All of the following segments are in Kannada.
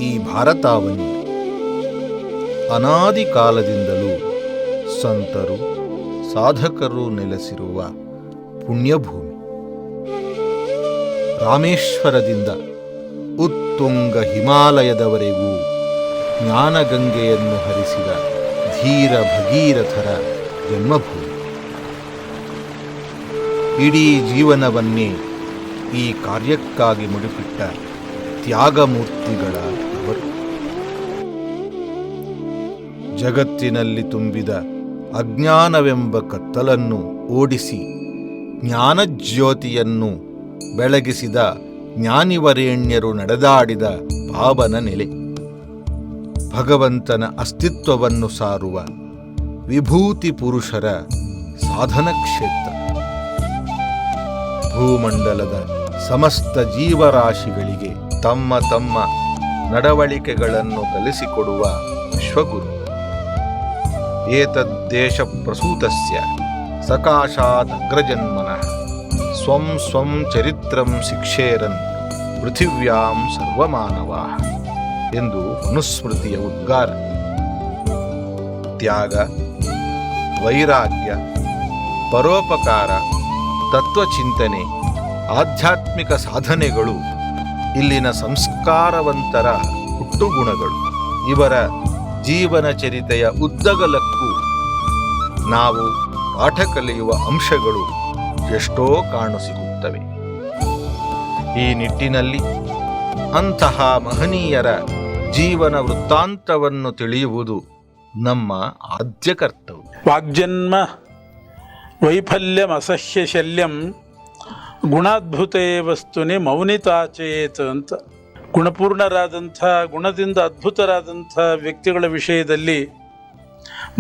ಈ ಭಾರತಾವನಿ ಅನಾದಿ ಕಾಲದಿಂದಲೂ ಸಂತರು ಸಾಧಕರು ನೆಲೆಸಿರುವ ಪುಣ್ಯಭೂಮಿ. ರಾಮೇಶ್ವರದಿಂದ ಉತ್ತುಂಗ ಹಿಮಾಲಯದವರೆಗೂ ಜ್ಞಾನಗಂಗೆಯನ್ನು ಹರಿಸಿದ ಧೀರ ಭಗೀರಥರ ಜನ್ಮಭೂಮಿ. ಇಡೀ ಜೀವನವನ್ನೇ ಈ ಕಾರ್ಯಕ್ಕಾಗಿ ಮುಡಿಪಿಟ್ಟ ತ್ಯಾಗಮೂರ್ತಿಗಳ ಅವರು. ಜಗತ್ತಿನಲ್ಲಿ ತುಂಬಿದ ಅಜ್ಞಾನವೆಂಬ ಕತ್ತಲನ್ನು ಓಡಿಸಿ ಜ್ಞಾನಜ್ಯೋತಿಯನ್ನು ಬೆಳಗಿಸಿದ ಜ್ಞಾನಿವರೇಣ್ಯರು ನಡೆದಾಡಿದ ಪಾವನ ನೆಲೆ. ಭಗವಂತನ ಅಸ್ತಿತ್ವವನ್ನು ಸಾರುವ ವಿಭೂತಿ ಪುರುಷರ ಸಾಧನ ಕ್ಷೇತ್ರ. ಭೂಮಂಡಲದ ಸಮಸ್ತ ಜೀವರಾಶಿಗಳಿಗೆ ತಮ್ಮ ತಮ್ಮ ನಡವಳಿಕೆಗಳನ್ನು ಕಲಿಸಿಕೊಡುವ ವಿಶ್ವಗುರು. ಏತದ್ದೇಶ ಪ್ರಸೂತಸ್ಯ ಸಕಾಶಾದಗ್ರಜನ್ಮನಃ ಸ್ವಂ ಸ್ವಂ ಚರಿತ್ರಂ ಶಿಕ್ಷೇರನ್ ಪೃಥಿವ್ಯಾಂ ಸರ್ವಮಾನವಾಃ ಎಂದು ಮನುಸ್ಮೃತಿಯ ಉದ್ಗಾರ. ತ್ಯಾಗ, ವೈರಾಗ್ಯ, ಪರೋಪಕಾರ, ತತ್ವಚಿಂತನೆ, ಆಧ್ಯಾತ್ಮಿಕ ಸಾಧನೆಗಳು ಇಲ್ಲಿನ ಸಂಸ್ಕಾರವಂತರ ಹುಟ್ಟುಗುಣಗಳು. ಇವರ ಜೀವನ ಚರಿತೆಯ ಉದ್ದಗಲಕ್ಕೂ ನಾವು ಪಾಠ ಕಲಿಯುವ ಅಂಶಗಳು ಎಷ್ಟೋ ಕಾಣಸಿಗುತ್ತವೆ. ಈ ನಿಟ್ಟಿನಲ್ಲಿ ಅಂತಹ ಮಹನೀಯರ ಜೀವನ ವೃತ್ತಾಂತವನ್ನು ತಿಳಿಯುವುದು ನಮ್ಮ ಆದ್ಯ ಕರ್ತವ್ಯ. ವಾಗ್ಜನ್ಮ ವೈಫಲ್ಯಮಸಹ್ಯ ಶಲ್ಯಂ ಗುಣಾದ್ಭುತೇ ವಸ್ತುನಿ ಮೌನಿತಾಚೇತ್ ಅಂತ. ಗುಣಪೂರ್ಣರಾದಂಥ, ಗುಣದಿಂದ ಅದ್ಭುತರಾದಂಥ ವ್ಯಕ್ತಿಗಳ ವಿಷಯದಲ್ಲಿ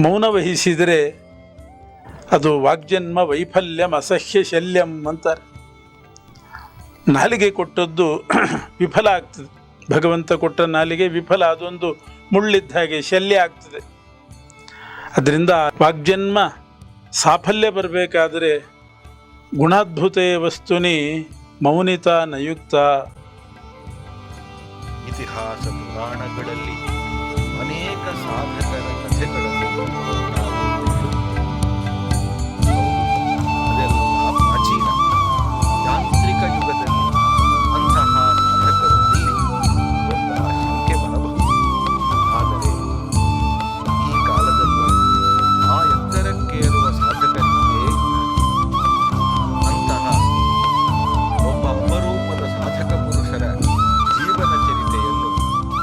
ಮೌನ ವಹಿಸಿದರೆ ಅದು ವಾಗ್ಜನ್ಮ ವೈಫಲ್ಯಂ ಅಸಹ್ಯ ಶಲ್ಯಂ ಅಂತಾರೆ. ನಾಲಿಗೆ ಕೊಟ್ಟದ್ದು ವಿಫಲ ಆಗ್ತದೆ. ಭಗವಂತ ಕೊಟ್ಟ ನಾಲಿಗೆ ವಿಫಲ, ಅದೊಂದು ಮುಳ್ಳಿದ್ದ ಹಾಗೆ ಶಲ್ಯ ಆಗ್ತದೆ. ಅದರಿಂದ ವಾಗ್ಜನ್ಮ ಸಾಫಲ್ಯ ಬರಬೇಕಾದರೆ ಗುಣಾದ್ಭುತೇ ವಸ್ತುನಿ ಮೌನಿತ ನಯುಕ್ತ. ಇತಿಹಾಸ ಪುರಾಣಗಳಲ್ಲಿ ಅನೇಕ ಸಾಧಕರ ಕಥೆಗಳನ್ನು ಅದೆಲ್ಲ ಪ್ರಾಚೀನ. ಯಾಂತ್ರಿಕ ಯುಗದಲ್ಲಿ ಅಂತಹ ಸಾಧಕರು ಎಂಬ ಶಂಕೆ ಬರಬಹುದು. ಆದರೆ ಈ ಕಾಲದಲ್ಲೂ ಆ ಎತ್ತರಕ್ಕೇರುವ ಸಾಧಕರಿಗೆ ಅಂತಹ ಒಬ್ಬ ಅಪರೂಪದ ಸಾಧಕ ಪುರುಷರ ಜೀವನ ಚರಿತೆಯನ್ನು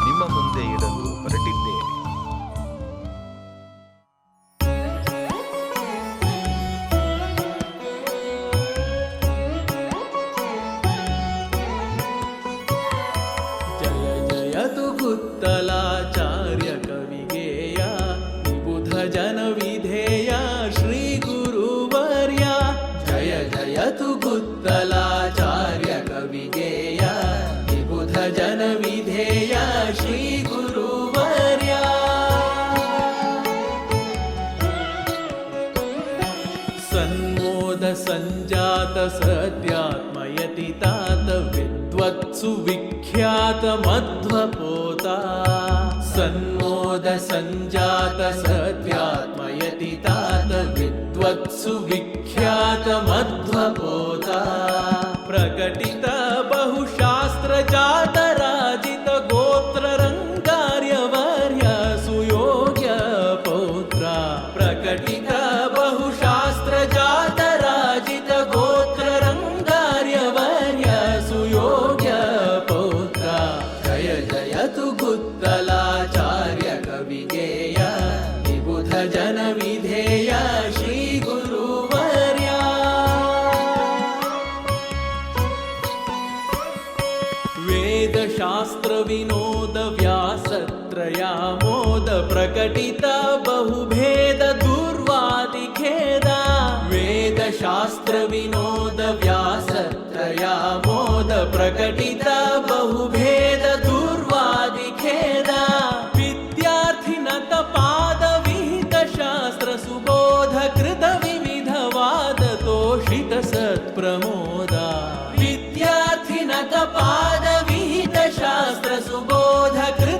ನಿಮ್ಮ ಮುಂದೆ ಇಡಲು ಹೊರಟಿದ್ದೇವೆ. ಜಯ ಜಯತು ಗುತ್ತಲಾಚಾರ್ಯ ಕವಿಗೇಯ ವಿಬುಧ ಜನ ವಿಧೇಯ ಶ್ರೀ ಗುರುವರ್ಯ. ಜಯ ಜಯತು ಗುತ್ತಲಾಚಾರ್ಯ ಕವಿಗೇಯ ವಿಬುಧ ಜನ ವಿಧೇಯ ಶ್ರೀ ಗುರುವರ್ಯ. ಸನ್ಮೋದ ಸಂಜಾತ ಸತ್ಯಾತ್ಮಯತಿ ತಾತ ವಿದ್ವತ್ಸು ವಿಖ್ಯಾತ ಮಧ್ವಪೋತ. ಸನ್ಮೋದ ಸಂಜಾತ ಸತ್ಯಾತ್ಮಯತಿ ತಾತ ವಿದ್ವತ್ಸು ವಿಖ್ಯಾತ ಮಧ್ವಪೋತ. ಪ್ರಕಟಿತ ಬಹುಶಾಸ್ತ್ರ ಜಾತರಾಜಿತ ಗೋತ್ರ ರಂಗಾರ್ಯವರ್ಯ ಸುಯೋಗ್ಯ ಪೌತ್ರ. ಪ್ರಕಟಿತ ಬಹುಶಾಸ್ತ್ರ ಜಾತರಾಜಿತ ಗೋತ್ರ ರಂಗಾರ್ಯವರ್ಯ ಸುಯೋಗ್ಯ ಪೌತ್ರ. ಜಯ ಜಯತು ಗುತ್ತಲಾಚಾರ್ಯ ಕವಿಗೇಯ ವಿಬುಧ ಜನ ವಿಧೇಯ ಶ್ರೀ ಗುರುವರ್ಯ. ವೇದಶಾಸ್ತ್ರ ವಿನೋದ ವ್ಯಾಸತ್ರಯಾಮೋದ ಪ್ರಕಟಿತ ಬಹುಭೇದ ದುರ್ವಾದಿ ಖೇದ. ವೇದಶಾಸ್ತ್ರ ವಿನೋದ ವ್ಯಾಸತ್ರಯಾಮೋದ ಪ್ರಕಟಿತ ಬಹುಭೇದ ದುರ್ವಾದಿ ಖೇದ. ವಿದ್ಯಾರ್ಥಿನತ ಪಾದ ವಿಹಿತ ಶಾಸ್ತ್ರ ಸುಬೋಧ ಕೃತ ವಿವಿಧವಾದ ತೋಷಿತ ಸತ್ಪ್ರಮೋದ. ವಿದ್ಯಾರ್ಥಿನತ ಪಾದ ವಿಹಿತ ಶಾಸ್ತ್ರ ಸುಬೋಧ ಕೃತ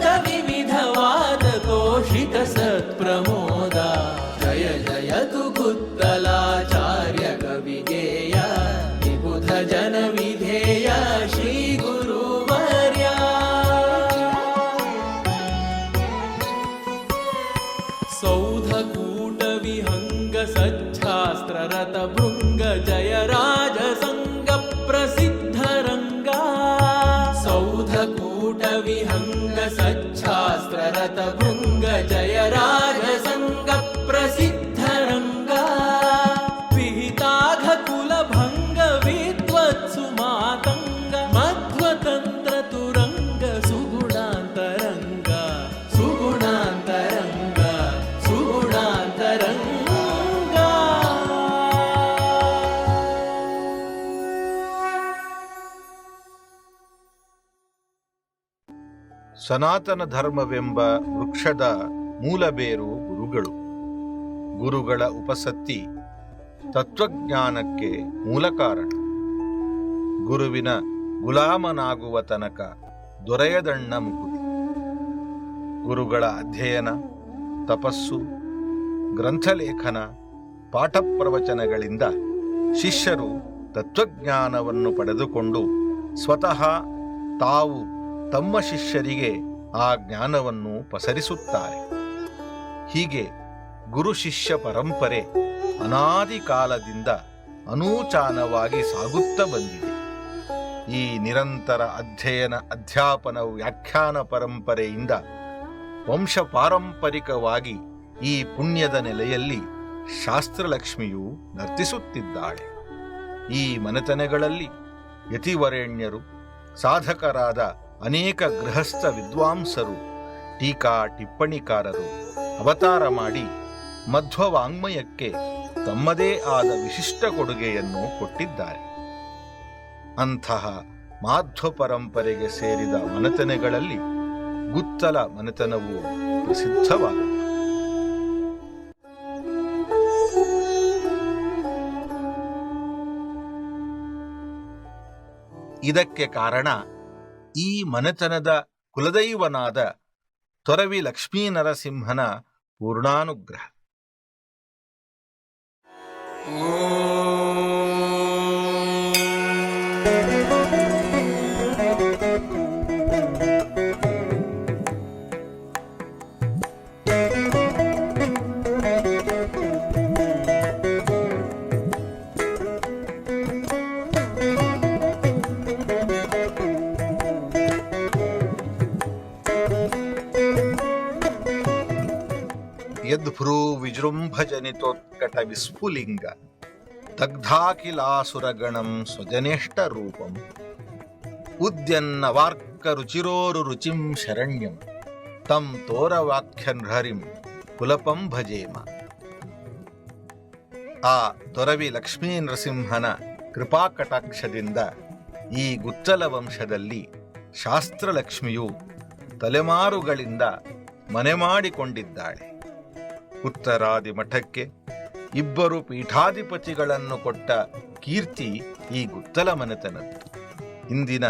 शास्त्ररत भृङ्ग जय राजसंग प्रसिद्ध रंगा सौधकूट विहंग सच्छास्त्ररत भृङ्ग जय राजसंग प्रसिद्ध रंगा विहिताघ कुल भंग विद्वत्सु मातंग मध्वतंत्र तुरंग सुगुणांतरंग सुगुणांतरंग सुगुणांतरंग ಸನಾತನ ಧರ್ಮವೆಂಬ ವೃಕ್ಷದ ಮೂಲಬೇರು ಗುರುಗಳು. ಗುರುಗಳ ಉಪಸತ್ತಿ ತತ್ವಜ್ಞಾನಕ್ಕೆ ಮೂಲ ಕಾರಣ. ಗುರುವಿನ ಗುಲಾಮನಾಗುವ ತನಕ ದೊರೆಯದಣ್ಣ ಮುಕುತಿ. ಗುರುಗಳ ಅಧ್ಯಯನ, ತಪಸ್ಸು, ಗ್ರಂಥಲೇಖನ, ಪಾಠ ಪ್ರವಚನಗಳಿಂದ ಶಿಷ್ಯರು ತತ್ವಜ್ಞಾನವನ್ನು ಪಡೆದುಕೊಂಡು ಸ್ವತಃ ತಾವು ತಮ್ಮ ಶಿಷ್ಯರಿಗೆ ಆ ಜ್ಞಾನವನ್ನು ಪಸರಿಸುತ್ತಾರೆ. ಹೀಗೆ ಗುರು ಶಿಷ್ಯ ಪರಂಪರೆ ಅನಾದಿ ಕಾಲದಿಂದ ಅನೂಚಾನವಾಗಿ ಸಾಗುತ್ತಾ ಬಂದಿದೆ. ಈ ನಿರಂತರ ಅಧ್ಯಯನ, ಅಧ್ಯಾಪನ, ವ್ಯಾಖ್ಯಾನ ಪರಂಪರೆಯಿಂದ ವಂಶ ಪಾರಂಪರಿಕವಾಗಿ ಈ ಪುಣ್ಯದ ನೆಲೆಯಲ್ಲಿ ಶಾಸ್ತ್ರಲಕ್ಷ್ಮಿಯು ನರ್ತಿಸುತ್ತಿದ್ದಾಳೆ. ಈ ಮನೆತನಗಳಲ್ಲಿ ಯತಿವರೇಣ್ಯರು, ಸಾಧಕರಾದ ಅನೇಕ ಗೃಹಸ್ಥ ವಿದ್ವಾಂಸರು, ಟೀಕಾ ಟಿಪ್ಪಣಿಕಾರರು ಅವತಾರ ಮಾಡಿ ಮಧ್ವವಾಂಗ್ಮಯಕ್ಕೆ ತಮ್ಮದೇ ಆದ ವಿಶಿಷ್ಟ ಕೊಡುಗೆಯನ್ನು ಕೊಟ್ಟಿದ್ದಾರೆ. ಅಂತಹ ಮಾಧ್ವ ಪರಂಪರೆಗೆ ಸೇರಿದ ಮನೆತನಗಳಲ್ಲಿ ಗುತ್ತಲ ಮನೆತನವು ಪ್ರಸಿದ್ಧವಾಗಿದೆ. ಇದಕ್ಕೆ ಕಾರಣ ಈ ಮನೆತನದ ಕುಲದೈವನಾದ ತೊರವಿ ಲಕ್ಷ್ಮೀನರಸಿಂಹನ ಪೂರ್ಣಾನುಗ್ರಹ. ಯದ್ಭ್ರೂ ವಿಜೃಂಭಜನಿತೋತ್ಕಟ ವಿಸ್ಫುಲಿಂಗ ದಗ್ಧಾಖಿಲಾಸುರಗಣಂ ಸ್ವಜನೇಷ್ಟ ರೂಪಂ ಉದ್ಯನ್ನವಾರ್ಕ ರುಚಿರೋರು ರುಚಿಂ ಶರಣ್ಯಂ ತಂ ತೋರವಾಖ್ಯನ್ಹರಿಂ ಕುಲಪಂ ಭಜೇಮ. ಆ ತೊರವಿ ಲಕ್ಷ್ಮೀ ನರಸಿಂಹನ ಕೃಪಾಕಟಾಕ್ಷದಿಂದ ಈ ಗುತ್ತಲ ವಂಶದಲ್ಲಿ ಶಾಸ್ತ್ರಲಕ್ಷ್ಮಿಯು ತಲೆಮಾರುಗಳಿಂದ ಮನೆ ಮಾಡಿಕೊಂಡಿದ್ದಾಳೆ. ಉತ್ತರಾದಿ ಮಠಕ್ಕೆ 2 ಪೀಠಾಧಿಪತಿಗಳನ್ನು ಕೊಟ್ಟ ಕೀರ್ತಿ ಈ ಗುತ್ತಲ ಮನೆತನದ್ದು. ಇಂದಿನ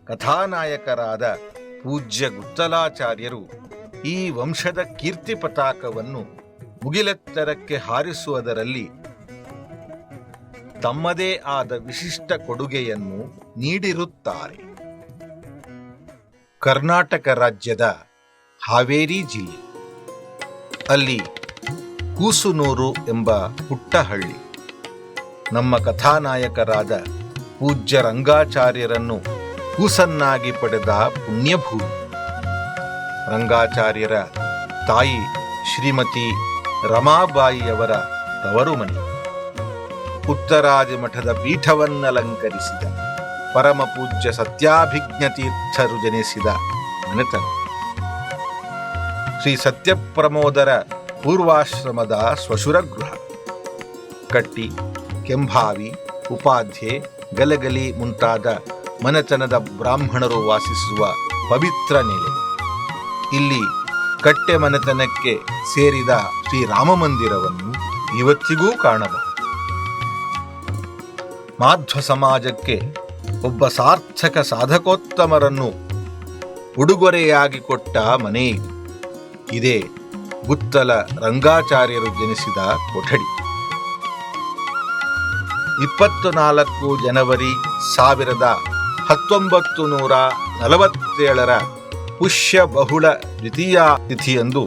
ಕಥಾನಾಯಕರಾದ ಪೂಜ್ಯ ಗುತ್ತಲಾಚಾರ್ಯರು ಈ ವಂಶದ ಕೀರ್ತಿ ಪತಾಕವನ್ನು ಮುಗಿಲೆತ್ತರಕ್ಕೆ ಹಾರಿಸುವುದರಲ್ಲಿ ತಮ್ಮದೇ ಆದ ವಿಶಿಷ್ಟ ಕೊಡುಗೆಯನ್ನು ನೀಡಿರುತ್ತಾರೆ. ಕರ್ನಾಟಕ ರಾಜ್ಯದ ಹಾವೇರಿ ಜಿಲ್ಲೆ, ಅಲ್ಲಿ ಕೂಸುನೂರು ಎಂಬ ಪುಟ್ಟ ಹಳ್ಳಿ. ನಮ್ಮ ಕಥಾನಾಯಕರಾದ ಪೂಜ್ಯ ರಂಗಾಚಾರ್ಯರನ್ನು ಕೂಸನ್ನಾಗಿ ಪಡೆದ ಪುಣ್ಯಭೂಮಿ. ರಂಗಾಚಾರ್ಯರ ತಾಯಿ ಶ್ರೀಮತಿ ರಮಾಬಾಯಿಯವರ ತವರು ಮನೆ. ಉತ್ತರಾದಿ ಮಠದ ಪೀಠವನ್ನಲಂಕರಿಸಿದ ಪರಮ ಪೂಜ್ಯ ಸತ್ಯಾಭಿಜ್ಞತೀರ್ಥರು ಜನಿಸಿದ ಮನೆತನ. ಶ್ರೀ ಸತ್ಯಪ್ರಮೋದರ ಪೂರ್ವಾಶ್ರಮದ ಸ್ವಶುರಗೃಹ. ಕಟ್ಟಿ, ಕೆಂಭಾವಿ, ಉಪಾಧ್ಯೆ, ಗಲಗಲಿ ಮುಂತಾದ ಮನೆತನದ ಬ್ರಾಹ್ಮಣರು ವಾಸಿಸುವ ಪವಿತ್ರ ನೆಲೆ. ಇಲ್ಲಿ ಕಟ್ಟೆ ಮನೆತನಕ್ಕೆ ಸೇರಿದ ಶ್ರೀರಾಮ ಮಂದಿರವನ್ನು ಇವತ್ತಿಗೂ ಕಾಣಬಹುದು. ಮಾಧ್ವ ಸಮಾಜಕ್ಕೆ ಒಬ್ಬ ಸಾರ್ಥಕ ಸಾಧಕೋತ್ತಮರನ್ನು ಉಡುಗೊರೆಯಾಗಿ ಕೊಟ್ಟ ಮನೆ ಇದೇ ಗುತ್ತಲ ರಂಗಾಚಾರ್ಯರು ಜನಿಸಿದ ಕೊಠಡಿ. 24 ಜನವರಿ 1947 ಪುಷ್ಯ ಬಹುಳ ದ್ವಿತೀಯ ತಿಥಿಯಂದು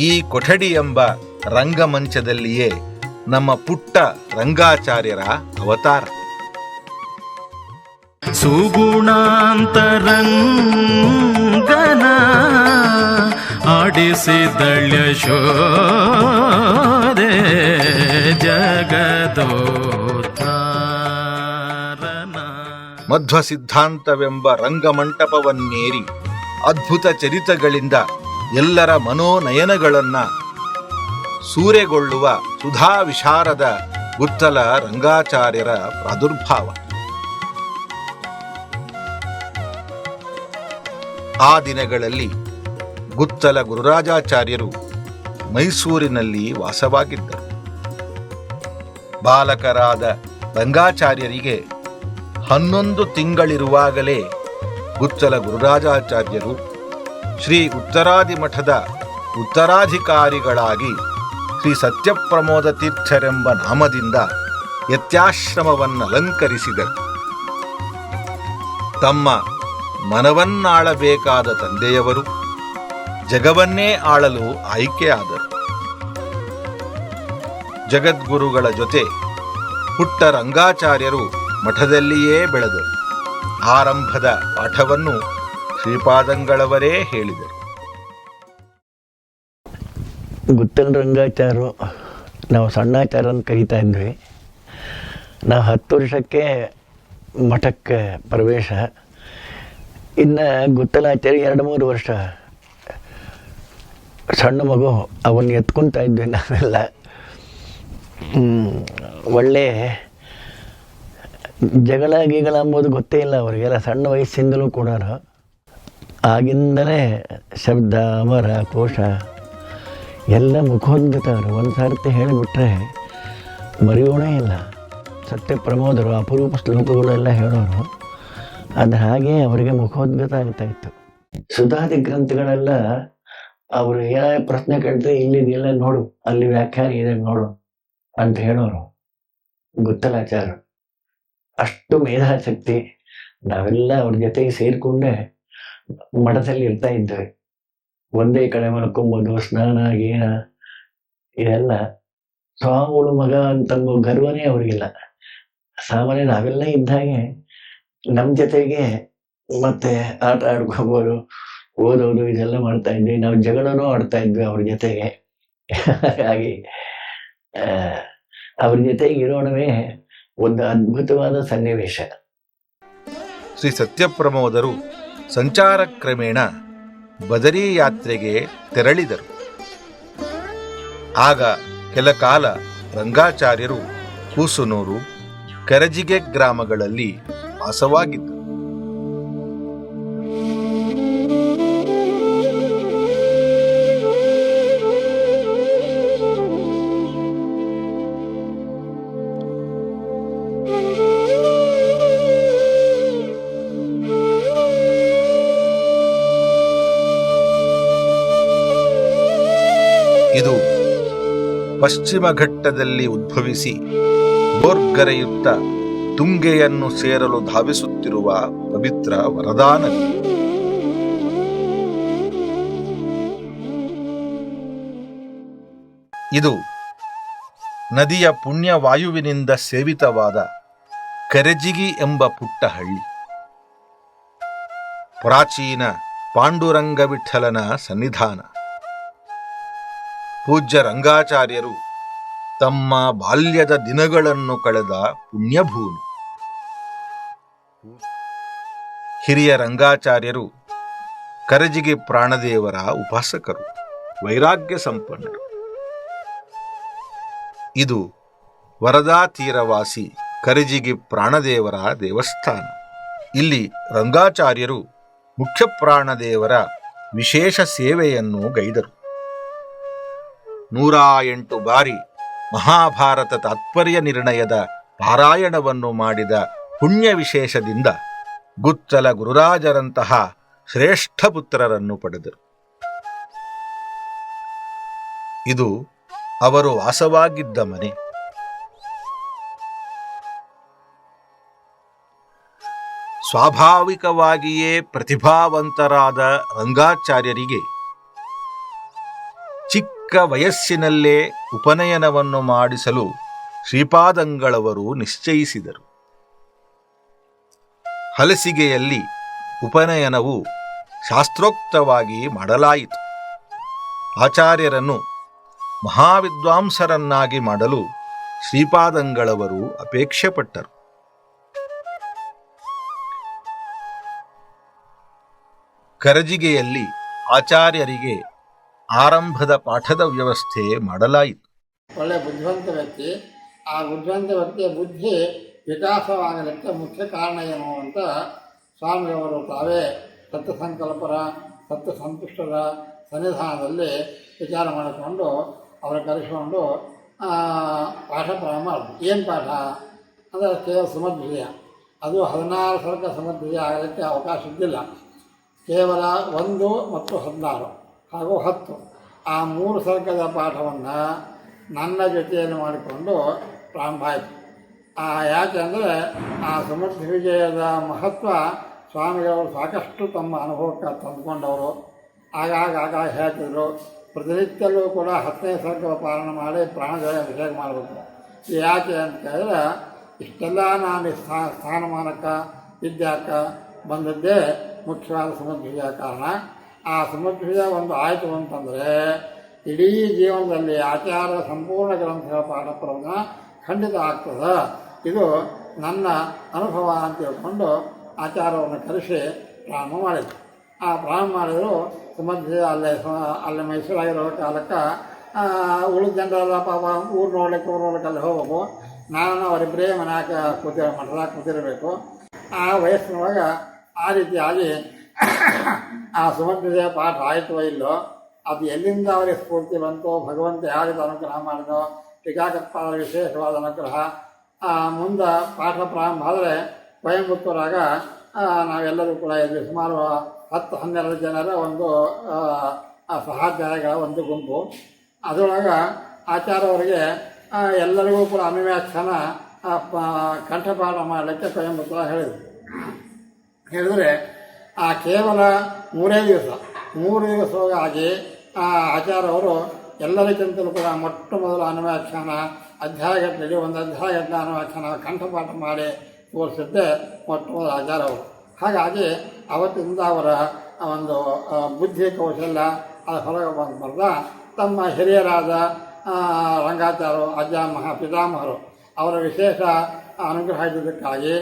ಈ ಕೊಠಡಿ ಎಂಬ ರಂಗಮಂಚದಲ್ಲಿಯೇ ನಮ್ಮ ಪುಟ್ಟ ರಂಗಾಚಾರ್ಯರ ಅವತಾರ. ಸುಗುಣಾಂತರಂಗನ ಆಡಿಸಿದಳ್ಯ ಶೋದೆ ಜಗದೋದ್ಧಾರನ. ಮಧ್ವ ಸಿದ್ಧಾಂತವೆಂಬ ರಂಗಮಂಟಪವನ್ನೇರಿ ಅದ್ಭುತ ಚರಿತಗಳಿಂದ ಎಲ್ಲರ ಮನೋನಯನಗಳನ್ನ ಸೂರೆಗೊಳ್ಳುವ ಸುಧಾ ವಿಶಾರದ ಗುತ್ತಲ ರಂಗಾಚಾರ್ಯರ ಪ್ರಾದುರ್ಭಾವ. ಆ ದಿನಗಳಲ್ಲಿ ಗುತ್ತಲ ಗುರುರಾಜಾಚಾರ್ಯರು ಮೈಸೂರಿನಲ್ಲಿ ವಾಸವಾಗಿದ್ದರು. ಬಾಲಕರಾದ ರಂಗಾಚಾರ್ಯರಿಗೆ 11 ತಿಂಗಳಿರುವಾಗಲೇ ಗುತ್ತಲ ಗುರುರಾಜಾಚಾರ್ಯರು ಶ್ರೀ ಉತ್ತರಾದಿ ಮಠದ ಉತ್ತರಾಧಿಕಾರಿಗಳಾಗಿ ಶ್ರೀ ಸತ್ಯಪ್ರಮೋದ ತೀರ್ಥರೆಂಬ ನಾಮದಿಂದ ಯತ್ಯಾಶ್ರಮವನ್ನಲಂಕರಿಸಿದರು. ತಮ್ಮ ಮನವನ್ನಾಳಬೇಕಾದ ತಂದೆಯವರು ಜಗವನ್ನೇ ಆಳಲು ಆಯ್ಕೆಯಾದರು. ಜಗದ್ಗುರುಗಳ ಜೊತೆ ಪುಟ್ಟ ರಂಗಾಚಾರ್ಯರು ಮಠದಲ್ಲಿಯೇ ಬೆಳೆದರು. ಆರಂಭದ ಪಾಠವನ್ನು ಶ್ರೀಪಾದಂಗಳವರೇ ಹೇಳಿದರು. ಗುತ್ತಲ ರಂಗಾಚಾರ್ಯರು ನಾವು ಸಣ್ಣಾಚಾರ್ಯ ಅಂತ ಕರೀತಾ ಇದ್ವಿ. ನಾವು 10 ವರ್ಷಕ್ಕೆ ಮಠಕ್ಕೆ ಪ್ರವೇಶ. ಇನ್ನು ಗುತ್ತಲಾಚಾರ್ಯ 2-3 ವರ್ಷ ಸಣ್ಣ ಮಗು, ಅವನ್ನ ಎತ್ಕೊತಾ ಇದ್ವಿ ನಾವೆಲ್ಲ. ಒಳ್ಳೆ ಜಗಳ ಗೀಗಳ ಅಂಬೋದು ಗೊತ್ತೇ ಇಲ್ಲ ಅವರಿಗೆಲ್ಲ, ಸಣ್ಣ ವಯಸ್ಸಿಂದಲೂ ಕೂಡ. ಆಗಿಂದಲೇ ಶಬ್ದ, ಅಮರ, ಕೋಶ ಎಲ್ಲ ಮುಖೋದ್ಗತ. ಅವರು ಒಂದು ಸಾರ್ತಿ ಹೇಳಿಬಿಟ್ರೆ ಮರೆಯೋಣೇ ಇಲ್ಲ. ಸತ್ಯಪ್ರಮೋದರು ಅಪರೂಪ ಶ್ಲೋಕಗಳೆಲ್ಲ ಹೇಳೋರು. ಅದು ಹಾಗೆ ಅವರಿಗೆ ಮುಖೋದ್ಗತ ಆಗ್ತಾಯಿತ್ತು. ಸುಧಾದಿ ಗ್ರಂಥಗಳೆಲ್ಲ ಅವರು ಏನೇ ಪ್ರಶ್ನೆ ಕೇಳಿದ್ರೆ ಇಲ್ಲಿದೆಲ್ಲ ನೋಡು, ಅಲ್ಲಿ ವ್ಯಾಖ್ಯಾನ ಇದೆ ನೋಡು ಅಂತ ಹೇಳೋರು ಗುತ್ತಲಾಚಾರ್ಯರು. ಅಷ್ಟು ಮೇಧಾಶಕ್ತಿ. ನಾವೆಲ್ಲ ಅವ್ರ ಜೊತೆಗೆ ಸೇರಿಕೊಂಡೇ ಮಠದಲ್ಲಿ ಇರ್ತಾ ಇದ್ವಿ. ಒಂದೇ ಕಡೆ ಮಲ್ಕೊಂಬೋದು, ಸ್ನಾನ ಗೀನ ಇದೆಲ್ಲ. ಸ್ವಾಮಿಗಳು ಮಗ ಅಂತಂಬೋ ಗರ್ವನೇ ಅವ್ರಿಗಿಲ್ಲ. ಸಾಮಾನ್ಯ ನಾವೆಲ್ಲ ಇದ್ದಾಗೆ ನಮ್ಮ ಜೊತೆಗೆ ಮತ್ತೆ ಆಟ ಆಡ್ಕೋಬೋದು, ಓದೋದು ಇದೆಲ್ಲ ಮಾಡ್ತಾ ಇದ್ವಿ. ನಾವು ಜಗಳನೂ ಆಡ್ತಾ ಇದ್ವಿ ಅವ್ರ ಜೊತೆಗೆ. ಹಾಗಾಗಿ ಅವ್ರ ಜೊತೆಗೆ ಇರೋಣವೇ ಒಂದು ಅದ್ಭುತವಾದ ಸನ್ನಿವೇಶ. ಶ್ರೀ ಸತ್ಯಪ್ರಮೋದರು ಸಂಚಾರ ಕ್ರಮೇಣ ಬದರಿ ಯಾತ್ರೆಗೆ ತೆರಳಿದರು. ಆಗ ಕೆಲ ಕಾಲ ರಂಗಾಚಾರ್ಯರು ಕೂಸುನೂರು, ಕರಜಿಗೆ ಗ್ರಾಮಗಳಲ್ಲಿ ವಾಸವಾಗಿದ್ದರು. ಇದು ಪಶ್ಚಿಮ ಘಟ್ಟದಲ್ಲಿ ಉದ್ಭವಿಸಿ ಬೋರ್ಗರೆಯುತ್ತ ತುಂಗೆಯನ್ನು ಸೇರಲು ಧಾವಿಸುತ್ತಿರುವ ಪವಿತ್ರ ವರದಾ ನದಿ. ಇದು ನದಿಯ ಪುಣ್ಯವಾಯುವಿನಿಂದ ಸೇವಿತವಾದ ಕರಜಿಗಿ ಎಂಬ ಪುಟ್ಟ ಹಳ್ಳಿ. ಪ್ರಾಚೀನ ಪಾಂಡುರಂಗ ವಿಠಲನ ಸನ್ನಿಧಾನ. ಪೂಜ್ಯ ರಂಗಾಚಾರ್ಯರು ತಮ್ಮ ಬಾಲ್ಯದ ದಿನಗಳನ್ನು ಕಳೆದ ಪುಣ್ಯಭೂಮಿ. ಹಿರಿಯ ರಂಗಾಚಾರ್ಯರು ಕರಜಿಗಿ ಪ್ರಾಣದೇವರ ಉಪಾಸಕರು, ವೈರಾಗ್ಯ ಸಂಪನ್ನರು. ಇದು ವರದಾ ತೀರವಾಸಿ ಕರಜಿಗಿ ಪ್ರಾಣದೇವರ ದೇವಸ್ಥಾನ. ಇಲ್ಲಿ ರಂಗಾಚಾರ್ಯರು ಮುಖ್ಯ ಪ್ರಾಣದೇವರ ವಿಶೇಷ ಸೇವೆಯನ್ನು ಗೈದರು. 108 ಬಾರಿ ಮಹಾಭಾರತ ತಾತ್ಪರ್ಯ ನಿರ್ಣಯದ ಪಾರಾಯಣವನ್ನು ಮಾಡಿದ ಪುಣ್ಯ ವಿಶೇಷದಿಂದ ಗುತ್ತಲ ಗುರುರಾಜರಂತಹ ಶ್ರೇಷ್ಠ ಪುತ್ರರನ್ನು ಪಡೆದರು. ಇದು ಅವರು ವಾಸವಾಗಿದ್ದ ಮನೆ. ಸ್ವಾಭಾವಿಕವಾಗಿಯೇ ಪ್ರತಿಭಾವಂತರಾದ ರಂಗಾಚಾರ್ಯರಿಗೆ ಚಿಕ್ಕ ಚಿಕ್ಕ ವಯಸ್ಸಿನಲ್ಲೇ ಉಪನಯನವನ್ನು ಮಾಡಿಸಲು ಶ್ರೀಪಾದಂಗಳವರು ನಿಶ್ಚಯಿಸಿದರು. ಹಲಸಿಗೆಯಲ್ಲಿ ಉಪನಯನವು ಶಾಸ್ತ್ರೋಕ್ತವಾಗಿ ಮಾಡಲಾಯಿತು. ಆಚಾರ್ಯರನ್ನು ಮಹಾವಿದ್ವಾಂಸರನ್ನಾಗಿ ಮಾಡಲು ಶ್ರೀಪಾದಂಗಳವರು ಅಪೇಕ್ಷೆ ಪಟ್ಟರು. ಕರಜಿಗೆಯಲ್ಲಿ ಆಚಾರ್ಯರಿಗೆ ಆರಂಭದ ಪಾಠದ ವ್ಯವಸ್ಥೆ ಮಾಡಲಾಯಿತು. ಒಳ್ಳೆಯ ಬುದ್ಧಿವಂತ ವ್ಯಕ್ತಿ, ಆ ಬುದ್ಧಿವಂತ ವ್ಯಕ್ತಿಯ ಬುದ್ಧಿ ವಿಕಾಸವಾಗಲಿಕ್ಕೆ ಮುಖ್ಯ ಕಾರಣ ಏನು ಅಂತ ಸ್ವಾಮಿಯವರು ತಾವೇ ಸತ್ಯಸಂಕಲ್ಪರ ಸತ್ಯಸಂತುಷ್ಟರ ಸನ್ನಿಧಾನದಲ್ಲಿ ವಿಚಾರ ಮಾಡಿಕೊಂಡು ಅವರ ಕರೆಸಿಕೊಂಡು ಪಾಠ ಪ್ರಾರಂಭ ಮಾಡಿದ್ರು. ಏನು ಪಾಠ ಅಂದರೆ ಕೇವಲ ಸಮದ್ವಿಜಯ, ಅದು 16 ಸರ್ಕ ಸಮದ್ವಿಜಯ ಆಗಲಿಕ್ಕೆ ಅವಕಾಶ ಇದ್ದಿಲ್ಲ. ಕೇವಲ 1 ಮತ್ತು 16 ಹಾಗೂ 10 ಆ 3 ಸರ್ಕದ ಪಾಠವನ್ನು ನನ್ನ ಜೊತೆಯನ್ನು ಮಾಡಿಕೊಂಡು ಪ್ರಾರಂಭ ಆಯಿತು. ಯಾಕೆ ಅಂದರೆ ಆ ಸಮೃದ್ಧಿ ವಿಜಯದ ಮಹತ್ವ ಸ್ವಾಮಿಗಳವರು ಸಾಕಷ್ಟು ತಮ್ಮ ಅನುಭವಕ್ಕೆ ತಂದುಕೊಂಡವರು. ಆಗಾಗ ಹೇಳ್ತಿದ್ರು, ಪ್ರತಿನಿತ್ಯಲ್ಲೂ ಕೂಡ 10ನೇ ಸರ್ಕದ ಪಾಲನೆ ಮಾಡಿ ಪ್ರಾಣಜಯ ಅಭಿಷೇಕ ಮಾಡಬೇಕು. ಯಾಕೆ ಅಂತ ಹೇಳಿದ್ರೆ ಇಷ್ಟೆಲ್ಲ ನಾನು ಸ್ಥಾನಮಾನಕ್ಕೆ ವಿದ್ಯಾಕ್ಕೆ ಬಂದದ್ದೇ ಮುಖ್ಯವಾದ ಸಮುದ್ರವಿಜಯ ಕಾರಣ. ಆ ಸಮುದ್ರವಿಜಯ ಒಂದು ಆಯಿತು ಅಂತಂದರೆ ಇಡೀ ಜೀವನದಲ್ಲಿ ಆಚಾರ ಸಂಪೂರ್ಣ ಗ್ರಂಥಗಳ ಪಾಠ ಪ್ರವಚನ ಖಂಡಿತ ಆಗ್ತದೆ. ಇದು ನನ್ನ ಅನುಭವ ಅಂತ ಹೇಳ್ಕೊಂಡು ಆಚಾರವನ್ನು ಕರೆಸಿ ಪ್ರಾರಂಭ ಮಾಡಿದ್ರು. ಆ ಪ್ರಾರಂಭ ಮಾಡಿದ್ರು ಸಮುದ್ರ ಅಲ್ಲೇ ಮೈಸೂರಾಗಿರೋ ಕಾಲಕ್ಕೆ ಉಳಿದ ಜನರೆಲ್ಲ ಪಾಪ ಊರು ನೋಡ್ಲಿಕ್ಕೆ ಅಲ್ಲಿ ಹೋಗ್ಬೇಕು. ನಾನು ಅವರಿಬ್ಬರೇ ಮನ್ಯಾಗ ಮಠದಾಗ ಕೂತಿರಬೇಕು. ಆ ವಯಸ್ಸಿನೊಳಗ ಆ ರೀತಿಯಾಗಿ ಆ ಸಮುದ್ರದ ಪಾಠ ಆಯಿತೋ ಇಲ್ಲೋ, ಅದು ಎಲ್ಲಿಂದ ಅವರಿಗೆ ಸ್ಫೂರ್ತಿ ಬಂತು, ಭಗವಂತ ಯಾರಿಗೂ ಅನುಗ್ರಹ ಮಾಡಿದೋ, ಟೀಕಾಕರ್ತರ ವಿಶೇಷವಾದ ಅನುಗ್ರಹ. ಮುಂದೆ ಪಾಠ ಪ್ರಾರಂಭ ಆದರೆ ಕೊಯಂಬತ್ತೂರಾಗ ನಾವೆಲ್ಲರೂ ಕೂಡ ಇದ್ವಿ. ಸುಮಾರು 10-12 ಜನರ ಒಂದು ಸಹಾಧ್ಯಾಯಗಳ ಒಂದು ಗುಂಪು. ಅದರೊಳಗೆ ಆಚಾರ್ಯವರಿಗೆ ಎಲ್ಲರಿಗೂ ಕೂಡ ಅನುವ್ಯಾಖ್ಯಾನ ಕಂಠಪಾಠ ಮಾಡಲಿಕ್ಕೆ ಕೊಯಂಬತ್ತೂರ ಹೇಳಿದರೆ ಕೇವಲ 3 ದಿವಸವಾಗಿ ಆಚಾರ್ಯವರು ಎಲ್ಲರಿಗಿಂತಲೂ ಕೂಡ ಮೊಟ್ಟ ಮೊದಲ ಅನುವ್ಯಾಖ್ಯಾನ ಅಧ್ಯಾಯಗಟ್ಟಲೆ ಒಂದು ಅಧ್ಯಾಯಗಟ್ಟಲೆ ಅನುವ್ಯಾಖ್ಯಾನ ಕಂಠಪಾಠ ಮಾಡಿ ತೋರಿಸಿದ್ದೆ ಮೊಟ್ಟ ಮೊದಲ ಆಚಾರ್ಯವರು. ಹಾಗಾಗಿ ಅವತ್ತಿಂದ ಅವರ ಒಂದು ಬುದ್ಧಿ ಕೌಶಲ್ಯ ಅದು ಹೊರಗೆ ಬರ್ದ ತಮ್ಮ ಹಿರಿಯರಾದ ರಂಗಾಚಾರ್ಯರು, ಅಜ್ಜ ಪಿತಾಮಹರು ಅವರ ವಿಶೇಷ ಅನುಗ್ರಹ ಇದ್ದಕ್ಕಾಗಿ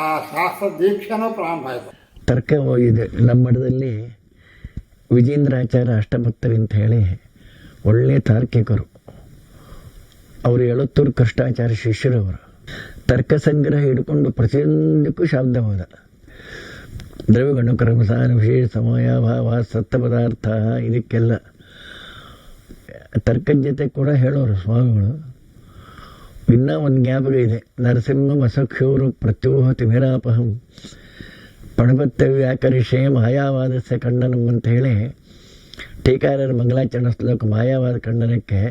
ಆ ಶಾಸ್ತ್ರ ದೀಕ್ಷೆನೂ ಪ್ರಾರಂಭ ಆಯಿತು. ತರ್ಕ ಹೋಗಿದೆ. ನಮ್ಮ ಮಠದಲ್ಲಿ ವಿಜೇಂದ್ರಾಚಾರ್ಯ ಅಷ್ಟಭಕ್ತರು ಅಂತ ಹೇಳಿ ಒಳ್ಳೆಯ ತಾರ್ಕಿಕರು. ಅವರು 70 ಕೃಷ್ಣಾಚಾರ್ಯ ಶಿಷ್ಯರವರು. ತರ್ಕ ಸಂಗ್ರಹ ಹಿಡ್ಕೊಂಡು ಪ್ರತಿಯೊಂದಕ್ಕೂ ಶಾಬ್ದವಾದ ದ್ರವ್ಯಗಣ ಕ್ರಮಸಾನ ವಿಶೇಷ ಸಮಯ ಭಾವ ಸತ್ತ ಪದಾರ್ಥ ಇದಕ್ಕೆಲ್ಲ ತರ್ಕದ ಜೊತೆ ಕೂಡ ಹೇಳೋರು ಸ್ವಾಮಿಗಳು. ಇನ್ನೂ ಒಂದು ಜ್ಞಾಪಕ ಇದೆ. ನರಸಿಂಹ ವಸಕ್ಷೂರು ಪ್ರತ್ಯೂಹ ತಿಮಿರಾಪಹಂ ಪಣಪತ್ಯ ವ್ಯಾಕರಿಷೆ ಮಾಯಾವಾದಸ್ಯ ಖಂಡನಂ ಅಂತ ಹೇಳಿ ಟೀಕಾರರ ಮಂಗಲಾಚರಣ ಶ್ಲೋಕ ಮಾಯಾವಾದ ಖಂಡನಕ್ಕೆ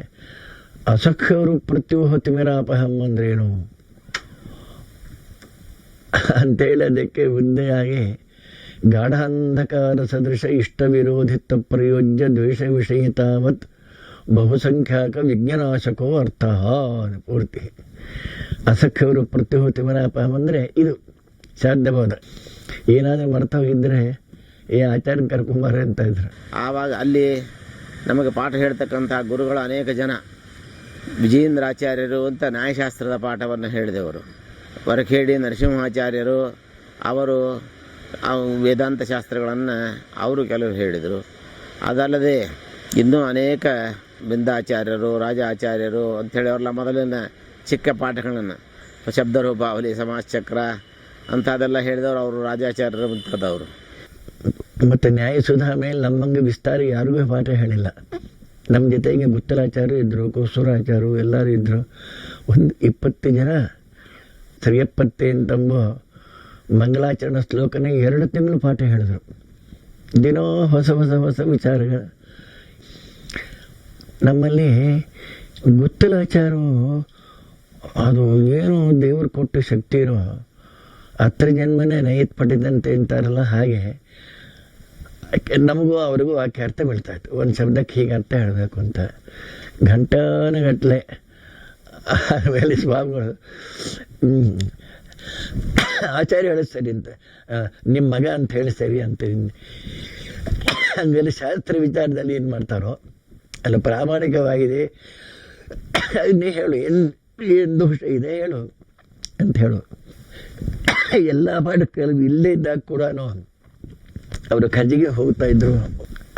ಅಸಖ್ಯವರು ಪ್ರತ್ಯೂಹ ತಿಮಿರಾಪಹಂ ಅಂದ್ರೇನು ಅಂತೇಳಿ ಅದಕ್ಕೆ ಮುಂದೆಯಾಗಿ ಗಾಢಾಂಧಕಾರ ಸದೃಶ ಇಷ್ಟ ವಿರೋಧಿತ್ವ ಪ್ರಯೋಜ್ಯ ದ್ವೇಷ ವಿಷಯ ತಾವತ್ ಬಹುಸಂಖ್ಯಾಕ ವಿಜ್ಞಾನಾಶಕೋ ಅರ್ಥ ಪೂರ್ತಿ. ಅಸಖ್ಯವರು ಪ್ರತ್ಯೂಹ ತಿಮಿರಾಪಹಂ ಅಂದರೆ ಇದು ಸಾಧ್ಯವಾದ. ಏನಾದರೂ ಮರ್ತೋಗಿದ್ದರೆ ಆಚಾರ್ಯನ ಕರ್ಕೊಂಬಾರ ಅಂತ ಇದ್ರು. ಆವಾಗ ಅಲ್ಲಿ ನಮಗೆ ಪಾಠ ಹೇಳ್ತಕ್ಕಂಥ ಗುರುಗಳು ಅನೇಕ ಜನ ವಿಜೇಂದ್ರಾಚಾರ್ಯರು ಅಂತ ನ್ಯಾಯಶಾಸ್ತ್ರದ ಪಾಠವನ್ನು ಹೇಳಿದವರು. ವರಖೇಡಿ ನರಸಿಂಹಾಚಾರ್ಯರು ಅವರು ವೇದಾಂತ ಶಾಸ್ತ್ರಗಳನ್ನು ಅವರು ಕೆಲವರು ಹೇಳಿದರು. ಅದಲ್ಲದೆ ಇನ್ನೂ ಅನೇಕ ಬಿಂದಾಚಾರ್ಯರು, ರಾಜಾಚಾರ್ಯರು ಅಂಥೇಳಿ ಅವ್ರಲ್ಲ ಮೊದಲಿನ ಚಿಕ್ಕ ಪಾಠಗಳನ್ನು ಶಬ್ದರೂಪಾವಲಿ, ಸಮಾಜಚಕ್ರ ಅಂಥದ್ದೆಲ್ಲ ಹೇಳಿದವರು ಅವರು ರಾಜಾಚಾರ್ಯರು ಮುಂತಾದವರು. ಮತ್ತು ನ್ಯಾಯಸುಧಾ ಮೇಲೆ ನಮ್ಮಂಗೆ ವಿಸ್ತಾರ ಯಾರಿಗೂ ಪಾಠ ಹೇಳಿಲ್ಲ. ನಮ್ಮ ಜೊತೆಗೆ ಗುತ್ತಲಾಚಾರ್ಯರು ಇದ್ದರು, ಕೋಸೂರಾಚಾರ್ಯರು ಎಲ್ಲರೂ ಇದ್ದರು. ಒಂದು 20 ಜನ ಸರಿಯಪ್ಪತ್ತೆ ಅಂತಂಬ ಮಂಗಲಾಚರಣ ಶ್ಲೋಕನೇ 2 ತಿಂಗಳು ಪಾಠ ಹೇಳಿದ್ರು. ದಿನೋ ಹೊಸ ಹೊಸ ಹೊಸ ವಿಚಾರಗಳು. ನಮ್ಮಲ್ಲಿ ಗುತ್ತಲಾಚಾರ್ಯರು ಅದು ಏನು ದೇವರು ಕೊಟ್ಟು ಶಕ್ತಿ ಇರೋ 10 ಜನ್ಮನೇ ನೈತ್ ಪಟ್ಟಿದಂತೆ ಅಂತಾರಲ್ಲ, ಹಾಗೆ ನಮಗೂ ಅವ್ರಿಗೂ ವಾಕ್ಯ ಅರ್ಥ ಬೀಳ್ತಾಯಿತ್ತು. ಒಂದು ಶಬ್ದಕ್ಕೆ ಹೀಗೆ ಅರ್ಥ ಹೇಳಬೇಕು ಅಂತ ಗಂಟನಗಟ್ಟಲೆ ಆಮೇಲೆ ಸ್ವಾಮಿಗಳು ಆಚಾರ್ಯ ಹೇಳಿ ಸರಿ ಅಂತ, ನಿಮ್ಮ ಮಗ ಅಂತ ಹೇಳಿ ಸರಿ ಅಂತ. ಹಂಗೆಲ್ಲ ಶಾಸ್ತ್ರ ವಿಚಾರದಲ್ಲಿ ಏನು ಮಾಡ್ತಾರೋ ಅಲ್ಲ ಪ್ರಾಮಾಣಿಕವಾಗಿದೆ, ನೀ ಹೇಳು ಏನು ದೋಷ ಇದೆ ಹೇಳು ಅಂತ ಹೇಳು. ಎಲ್ಲ ಪಾಠಗಳು ಇಲ್ಲೇ ಇದ್ದಾಗ ಕೂಡ ಅವರು ಖರ್ಜಿಗೆ ಹೋಗ್ತಾ ಇದ್ರು.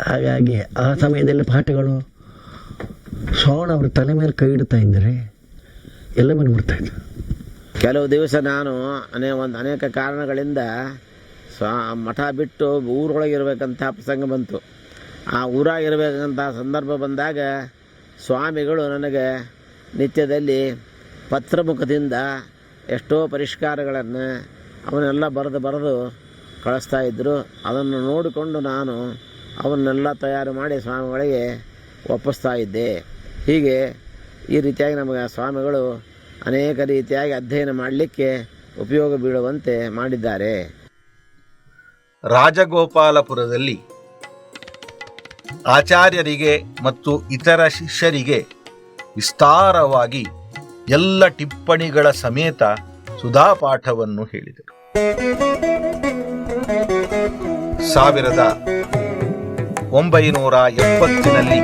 ಹಾಗಾಗಿ ಆ ಸಮಯದಲ್ಲಿ ಪಾಠಗಳು ಶ್ರವಣ ಅವ್ರ ತಲೆ ಮೇಲೆ ಕೈ ಇಡ್ತಾ ಇದ್ದರೆ ಎಲ್ಲ ಬಂದ್ಬಿಡ್ತಾಯಿದ್ರು. ಕೆಲವು ದಿವಸ ನಾನು ಅನೇಕ ಕಾರಣಗಳಿಂದ ಮಠ ಬಿಟ್ಟು ಊರೊಳಗಿರ್ಬೇಕಂತ ಪ್ರಸಂಗ ಬಂತು. ಆ ಊರಾಗಿರ್ಬೇಕಂತ ಸಂದರ್ಭ ಬಂದಾಗ ಸ್ವಾಮಿಗಳು ನನಗೆ ನಿತ್ಯದಲ್ಲಿ ಪತ್ರಮುಖದಿಂದ ಎಷ್ಟೋ ಪರಿಷ್ಕಾರಗಳನ್ನು ಅವನ್ನೆಲ್ಲ ಬರೆದು ಕಳಿಸ್ತಾ ಇದ್ದರು. ಅದನ್ನು ನೋಡಿಕೊಂಡು ನಾನು ಅವನ್ನೆಲ್ಲ ತಯಾರು ಮಾಡಿ ಸ್ವಾಮಿಗಳಿಗೆ ಒಪ್ಪಿಸ್ತಾ ಇದ್ದೆ. ಹೀಗೆ ಈ ರೀತಿಯಾಗಿ ನಮಗೆ ಸ್ವಾಮಿಗಳು ಅನೇಕ ರೀತಿಯಾಗಿ ಅಧ್ಯಯನ ಮಾಡಲಿಕ್ಕೆ ಉಪಯೋಗ ಬೀಳುವಂತೆ ಮಾಡಿದ್ದಾರೆ. ರಾಜಗೋಪಾಲಪುರದಲ್ಲಿ ಆಚಾರ್ಯರಿಗೆ ಮತ್ತು ಇತರ ಶಿಷ್ಯರಿಗೆ ವಿಸ್ತಾರವಾಗಿ ಎಲ್ಲ ಟಿಪ್ಪಣಿಗಳ ಸಮೇತ ಸುಧಾಪಾಠವನ್ನು ಹೇಳಿದರು. 1970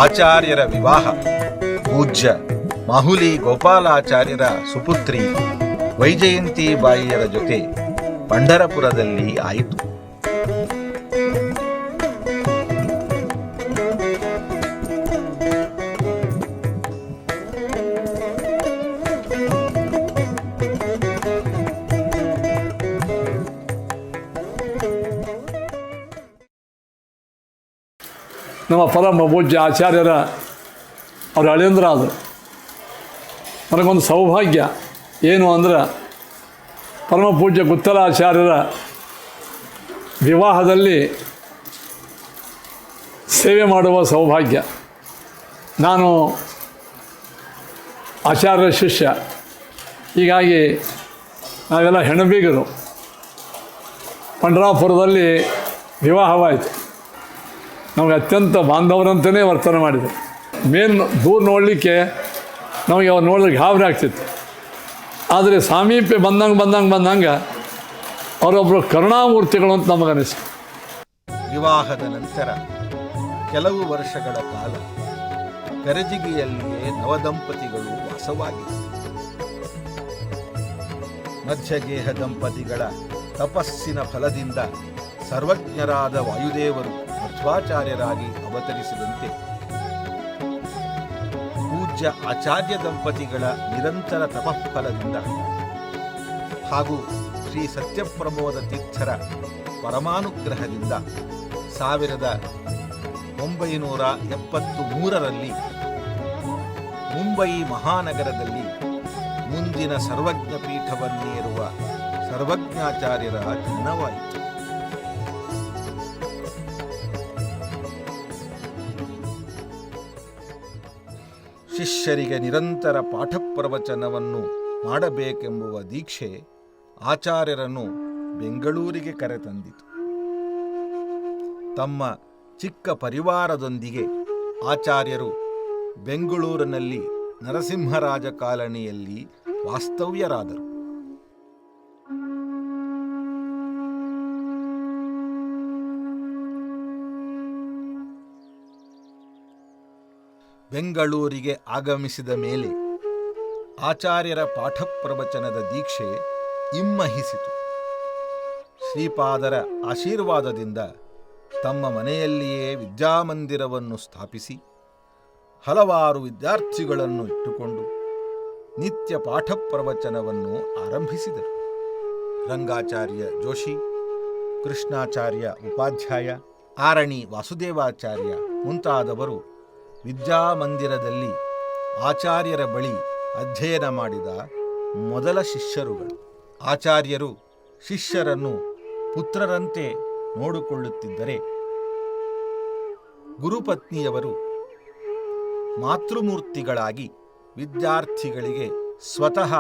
ಆಚಾರ್ಯರ ವಿವಾಹ ಪೂಜ್ಯ ಮಾಹುಲಿ ಗೋಪಾಲಾಚಾರ್ಯರ ಸುಪುತ್ರಿ ವೈಜಯಂತಿ ಬಾಯಿಯರ ಜೊತೆ ಪಂಢರಪುರದಲ್ಲಿ ಆಯಿತು. ನಮ್ಮ ಪರಮ ಪೂಜ್ಯ ಆಚಾರ್ಯರ ಅವರ ಅಳಿಯಂದ್ರ ಆದರು. ನನಗೊಂದು ಸೌಭಾಗ್ಯ ಏನು ಅಂದರೆ ಪರಮ ಪೂಜ್ಯ ಗುತ್ತಲಾಚಾರ್ಯರ ವಿವಾಹದಲ್ಲಿ ಸೇವೆ ಮಾಡುವ ಸೌಭಾಗ್ಯ. ನಾನು ಆಚಾರ್ಯರ ಶಿಷ್ಯ, ಹೀಗಾಗಿ ನಾವೆಲ್ಲ ಹೆಣ್ಣಬೀಗರು. ಪಂಢರಾಪುರದಲ್ಲಿ ವಿವಾಹವಾಯಿತು. ನಮಗೆ ಅತ್ಯಂತ ಬಾಂಧವರಂತಲೇ ವರ್ತನೆ ಮಾಡಿದೆ. ದೂರ ನೋಡಲಿಕ್ಕೆ ನಮಗೆ ಅವ್ರು ನೋಡಿದ್ರೆ ಗಾಬರಿ ಆಗ್ತಿತ್ತು. ಆದರೆ ಸಾಮೀಪ್ಯ ಬಂದಂಗೆ ಅವರೊಬ್ಬರು ಕರುಣಾಮೂರ್ತಿಗಳು ಅಂತ ನಮಗನಿಸ್ತು. ವಿವಾಹದ ನಂತರ ಕೆಲವು ವರ್ಷಗಳ ಕಾಲ ಕರಜಿಗಿಯಲ್ಲಿಯೇ ನವದಂಪತಿಗಳು ವಾಸವಾಗಿದ್ದರು. ಮಧ್ಯಗೇಹ ದಂಪತಿಗಳ ತಪಸ್ಸಿನ ಫಲದಿಂದ ಸರ್ವಜ್ಞರಾದ ವಾಯುದೇವರು ಮಧ್ವಾಚಾರ್ಯರಾಗಿ ಅವತರಿಸಿದಂತೆ ಪೂಜ್ಯ ಆಚಾರ್ಯ ದಂಪತಿಗಳ ನಿರಂತರ ತಪಃಫಲದಿಂದ ಹಾಗೂ ಶ್ರೀ ಸತ್ಯಪ್ರಮೋದ ತೀರ್ಥರ ಪರಮಾನುಗ್ರಹದಿಂದ 1973 ಮುಂಬಯಿ ಮಹಾನಗರದಲ್ಲಿ ಮುಂದಿನ ಸರ್ವಜ್ಞ ಪೀಠವನ್ನೇರುವ ಸರ್ವಜ್ಞಾಚಾರ್ಯರ ಜನನವಾಯಿತು. ಶಿಷ್ಯರಿಗೆ ನಿರಂತರ ಪಾಠ ಪ್ರವಚನವನ್ನು ಮಾಡಬೇಕೆಂಬುವ ದೀಕ್ಷೆ ಆಚಾರ್ಯರನ್ನು ಬೆಂಗಳೂರಿಗೆ ಕರೆತಂದಿತು. ತಮ್ಮ ಚಿಕ್ಕ ಪರಿವಾರದೊಂದಿಗೆ ಆಚಾರ್ಯರು ಬೆಂಗಳೂರಿನಲ್ಲಿ ನರಸಿಂಹರಾಜ ಕಾಲನಿಯಲ್ಲಿ ವಾಸ್ತವ್ಯರಾದರು. ಬೆಂಗಳೂರಿಗೆ ಆಗಮಿಸಿದ ಮೇಲೆ ಆಚಾರ್ಯರ ಪಾಠ ಪ್ರವಚನದ ದೀಕ್ಷೆ ಇಮ್ಮಹಿಸಿತು. ಶ್ರೀಪಾದರ ಆಶೀರ್ವಾದದಿಂದ ತಮ್ಮ ಮನೆಯಲ್ಲಿಯೇ ವಿದ್ಯಾಮಂದಿರವನ್ನು ಸ್ಥಾಪಿಸಿ ಹಲವಾರು ವಿದ್ಯಾರ್ಥಿಗಳನ್ನು ಇಟ್ಟುಕೊಂಡು ನಿತ್ಯ ಪಾಠ ಪ್ರವಚನವನ್ನು ಆರಂಭಿಸಿದರು. ರಂಗಾಚಾರ್ಯ ಜೋಶಿ, ಕೃಷ್ಣಾಚಾರ್ಯ ಉಪಾಧ್ಯಾಯ, ಆರಣಿ ವಾಸುದೇವಾಚಾರ್ಯ ಮುಂತಾದವರು ವಿದ್ಯಾಮಂದಿರದಲ್ಲಿ ಆಚಾರ್ಯರ ಬಳಿ ಅಧ್ಯಯನ ಮಾಡಿದ ಮೊದಲ ಶಿಷ್ಯರುಗಳು. ಆಚಾರ್ಯರು ಶಿಷ್ಯರನ್ನು ಪುತ್ರರಂತೆ ನೋಡಿಕೊಳ್ಳುತ್ತಿದ್ದರೆ ಗುರುಪತ್ನಿಯವರು ಮಾತೃಮೂರ್ತಿಗಳಾಗಿ ವಿದ್ಯಾರ್ಥಿಗಳಿಗೆ ಸ್ವತಃ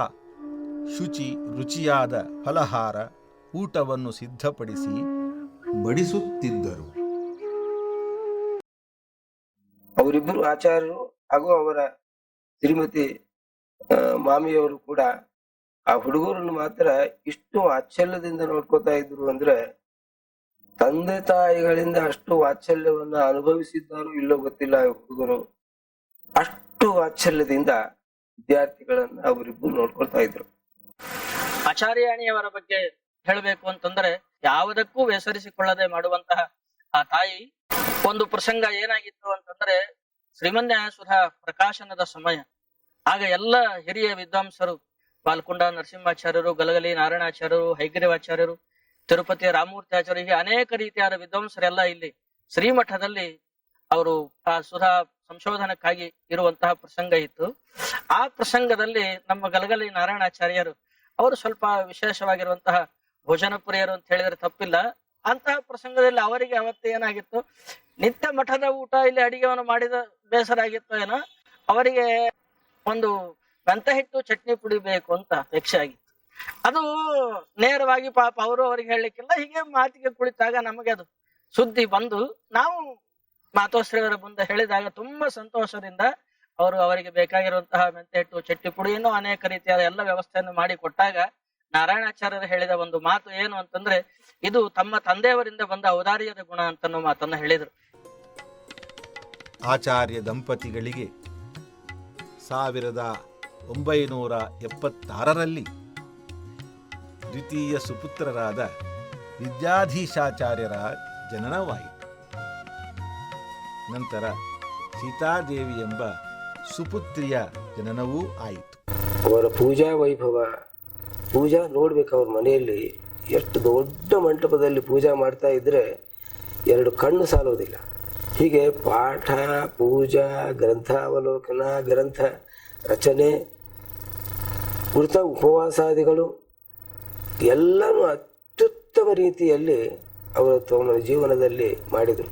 ರುಚಿಯಾದ ಫಲಹಾರ ಊಟವನ್ನು ಸಿದ್ಧಪಡಿಸಿ ಬಡಿಸುತ್ತಿದ್ದರು. ಅವರಿಬ್ಬರು ಆಚಾರ್ಯರು ಹಾಗೂ ಅವರ ಶ್ರೀಮತಿ ಮಾಮಿಯವರು ಕೂಡ ಆ ಹುಡುಗರನ್ನು ಮಾತ್ರ ಇಷ್ಟು ವಾತ್ಸಲ್ಯದಿಂದ ನೋಡ್ಕೋತಾ ಇದ್ರು ಅಂದ್ರೆ ತಂದೆ ತಾಯಿಗಳಿಂದ ಅಷ್ಟು ವಾತ್ಸಲ್ಯವನ್ನ ಅನುಭವಿಸಿದ್ದಾರೋ ಇಲ್ಲೋ ಗೊತ್ತಿಲ್ಲ. ಹುಡುಗರು ಅಷ್ಟು ವಾತ್ಸಲ್ಯದಿಂದ ವಿದ್ಯಾರ್ಥಿಗಳನ್ನ ಅವರಿಬ್ಬರು ನೋಡ್ಕೊಳ್ತಾ ಇದ್ರು. ಆಚಾರ್ಯಾಣಿಯವರ ಬಗ್ಗೆ ಹೇಳಬೇಕು ಅಂತಂದ್ರೆ ಯಾವುದಕ್ಕೂ ಬೇಸರಿಸಿಕೊಳ್ಳದೆ ಮಾಡುವಂತಹ ಆ ತಾಯಿ. ಒಂದು ಪ್ರಸಂಗ ಏನಾಗಿತ್ತು ಅಂತಂದ್ರೆ ಶ್ರೀಮನ್ಯಾಯ ಸುಧಾ ಪ್ರಕಾಶನದ ಸಮಯ. ಆಗ ಎಲ್ಲ ಹಿರಿಯ ವಿದ್ವಾಂಸರು, ಬಾಲ್ಕುಂಡ ನರಸಿಂಹಾಚಾರ್ಯರು, ಗಲಗಲಿ ನಾರಾಯಣಾಚಾರ್ಯರು, ಹೈಗ್ರೀವಾಚಾರ್ಯರು, ತಿರುಪತಿ ರಾಮಮೂರ್ತಿ ಆಚಾರ್ಯ, ಅನೇಕ ರೀತಿಯಾದ ವಿದ್ವಾಂಸರೆಲ್ಲ ಇಲ್ಲಿ ಶ್ರೀಮಠದಲ್ಲಿ ಅವರು ಆ ಸುಧಾ ಸಂಶೋಧನಕ್ಕಾಗಿ ಇರುವಂತಹ ಪ್ರಸಂಗ ಇತ್ತು. ಆ ಪ್ರಸಂಗದಲ್ಲಿ ನಮ್ಮ ಗಲಗಲಿ ನಾರಾಯಣಾಚಾರ್ಯರು ಅವರು ಸ್ವಲ್ಪ ವಿಶೇಷವಾಗಿರುವಂತಹ ಭೋಜನ ಪ್ರಿಯರು ಅಂತ ಹೇಳಿದ್ರೆ ತಪ್ಪಿಲ್ಲ. ಅಂತಹ ಪ್ರಸಂಗದಲ್ಲಿ ಅವರಿಗೆ ಅವತ್ತು ಏನಾಗಿತ್ತು, ನಿತ್ಯ ಮಠದ ಊಟ ಇಲ್ಲಿ ಅಡಿಗೆವನ್ನು ಮಾಡಿದ ಬೇಸರ ಆಗಿತ್ತು ಏನೋ, ಅವರಿಗೆ ಒಂದು ಮೆಂತ ಹಿಟ್ಟು ಚಟ್ನಿ ಪುಡಿ ಬೇಕು ಅಂತ ಅಪೇಕ್ಷೆ ಆಗಿತ್ತು. ಅದು ನೇರವಾಗಿ ಪಾಪ ಅವರು ಅವರಿಗೆ ಹೇಳಲಿಕ್ಕಿಲ್ಲ. ಹೀಗೆ ಮಾತಿಗೆ ಕುಳಿತಾಗ ನಮಗೆ ಅದು ಸುದ್ದಿ ಬಂದು ನಾವು ಮಾತೋಶ್ರೀಯವರ ಮುಂದೆ ಹೇಳಿದಾಗ ತುಂಬಾ ಸಂತೋಷದಿಂದ ಅವರು ಅವರಿಗೆ ಬೇಕಾಗಿರುವಂತಹ ಮೆಂತೆ ಹಿಟ್ಟು, ಚಟ್ನಿ ಪುಡಿ, ಇನ್ನೂ ಅನೇಕ ರೀತಿಯಾದ ಎಲ್ಲ ವ್ಯವಸ್ಥೆಯನ್ನು ಮಾಡಿ ಕೊಟ್ಟಾಗ ನಾರಾಯಣಾಚಾರ್ಯರು ಹೇಳಿದ ಒಂದು ಮಾತು ಏನು ಅಂತಂದ್ರೆ, ಇದು ತಮ್ಮ ತಂದೆಯವರಿಂದ ಬಂದ ಔದಾರ್ಯದ ಗುಣ ಅಂತನ್ನೋ ಮಾತನ್ನ ಹೇಳಿದರು. ಆಚಾರ್ಯ ದಂಪತಿಗಳಿಗೆ 1976ರಲ್ಲಿ ದ್ವಿತೀಯ ಸುಪುತ್ರರಾದ ವಿದ್ಯಾಧೀಶಾಚಾರ್ಯರ ಜನನವಾಯಿತು. ನಂತರ ಸೀತಾದೇವಿ ಎಂಬ ಸುಪುತ್ರಿಯ ಜನನವೂ ಆಯಿತು. ಅವರ ಪೂಜಾ ವೈಭವ, ಪೂಜಾ ನೋಡ್ಬೇಕು. ಅವ್ರ ಮನೆಯಲ್ಲಿ ಎಷ್ಟು ದೊಡ್ಡ ಮಂಟಪದಲ್ಲಿ ಪೂಜಾ ಮಾಡ್ತಾ ಇದ್ರೆ 2 ಕಣ್ಣು ಸಾಲೋದಿಲ್ಲ. ಹೀಗೆ ಪಾಠ, ಪೂಜಾ, ಗ್ರಂಥಾವಲೋಕನ, ಗ್ರಂಥ ರಚನೆ, ವೃತ ಉಪವಾಸಾದಿಗಳು ಎಲ್ಲನೂ ಅತ್ಯುತ್ತಮ ರೀತಿಯಲ್ಲಿ ಅವರು ತಮ್ಮ ಜೀವನದಲ್ಲಿ ಮಾಡಿದರು.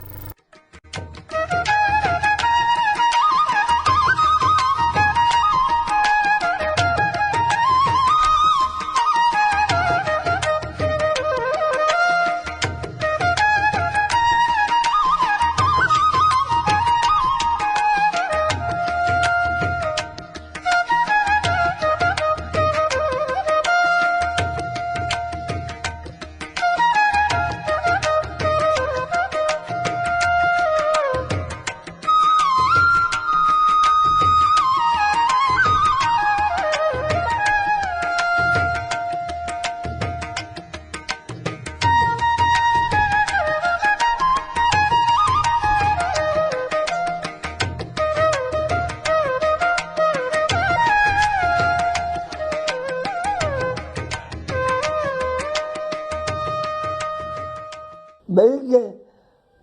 ಬೆಳಿಗ್ಗೆ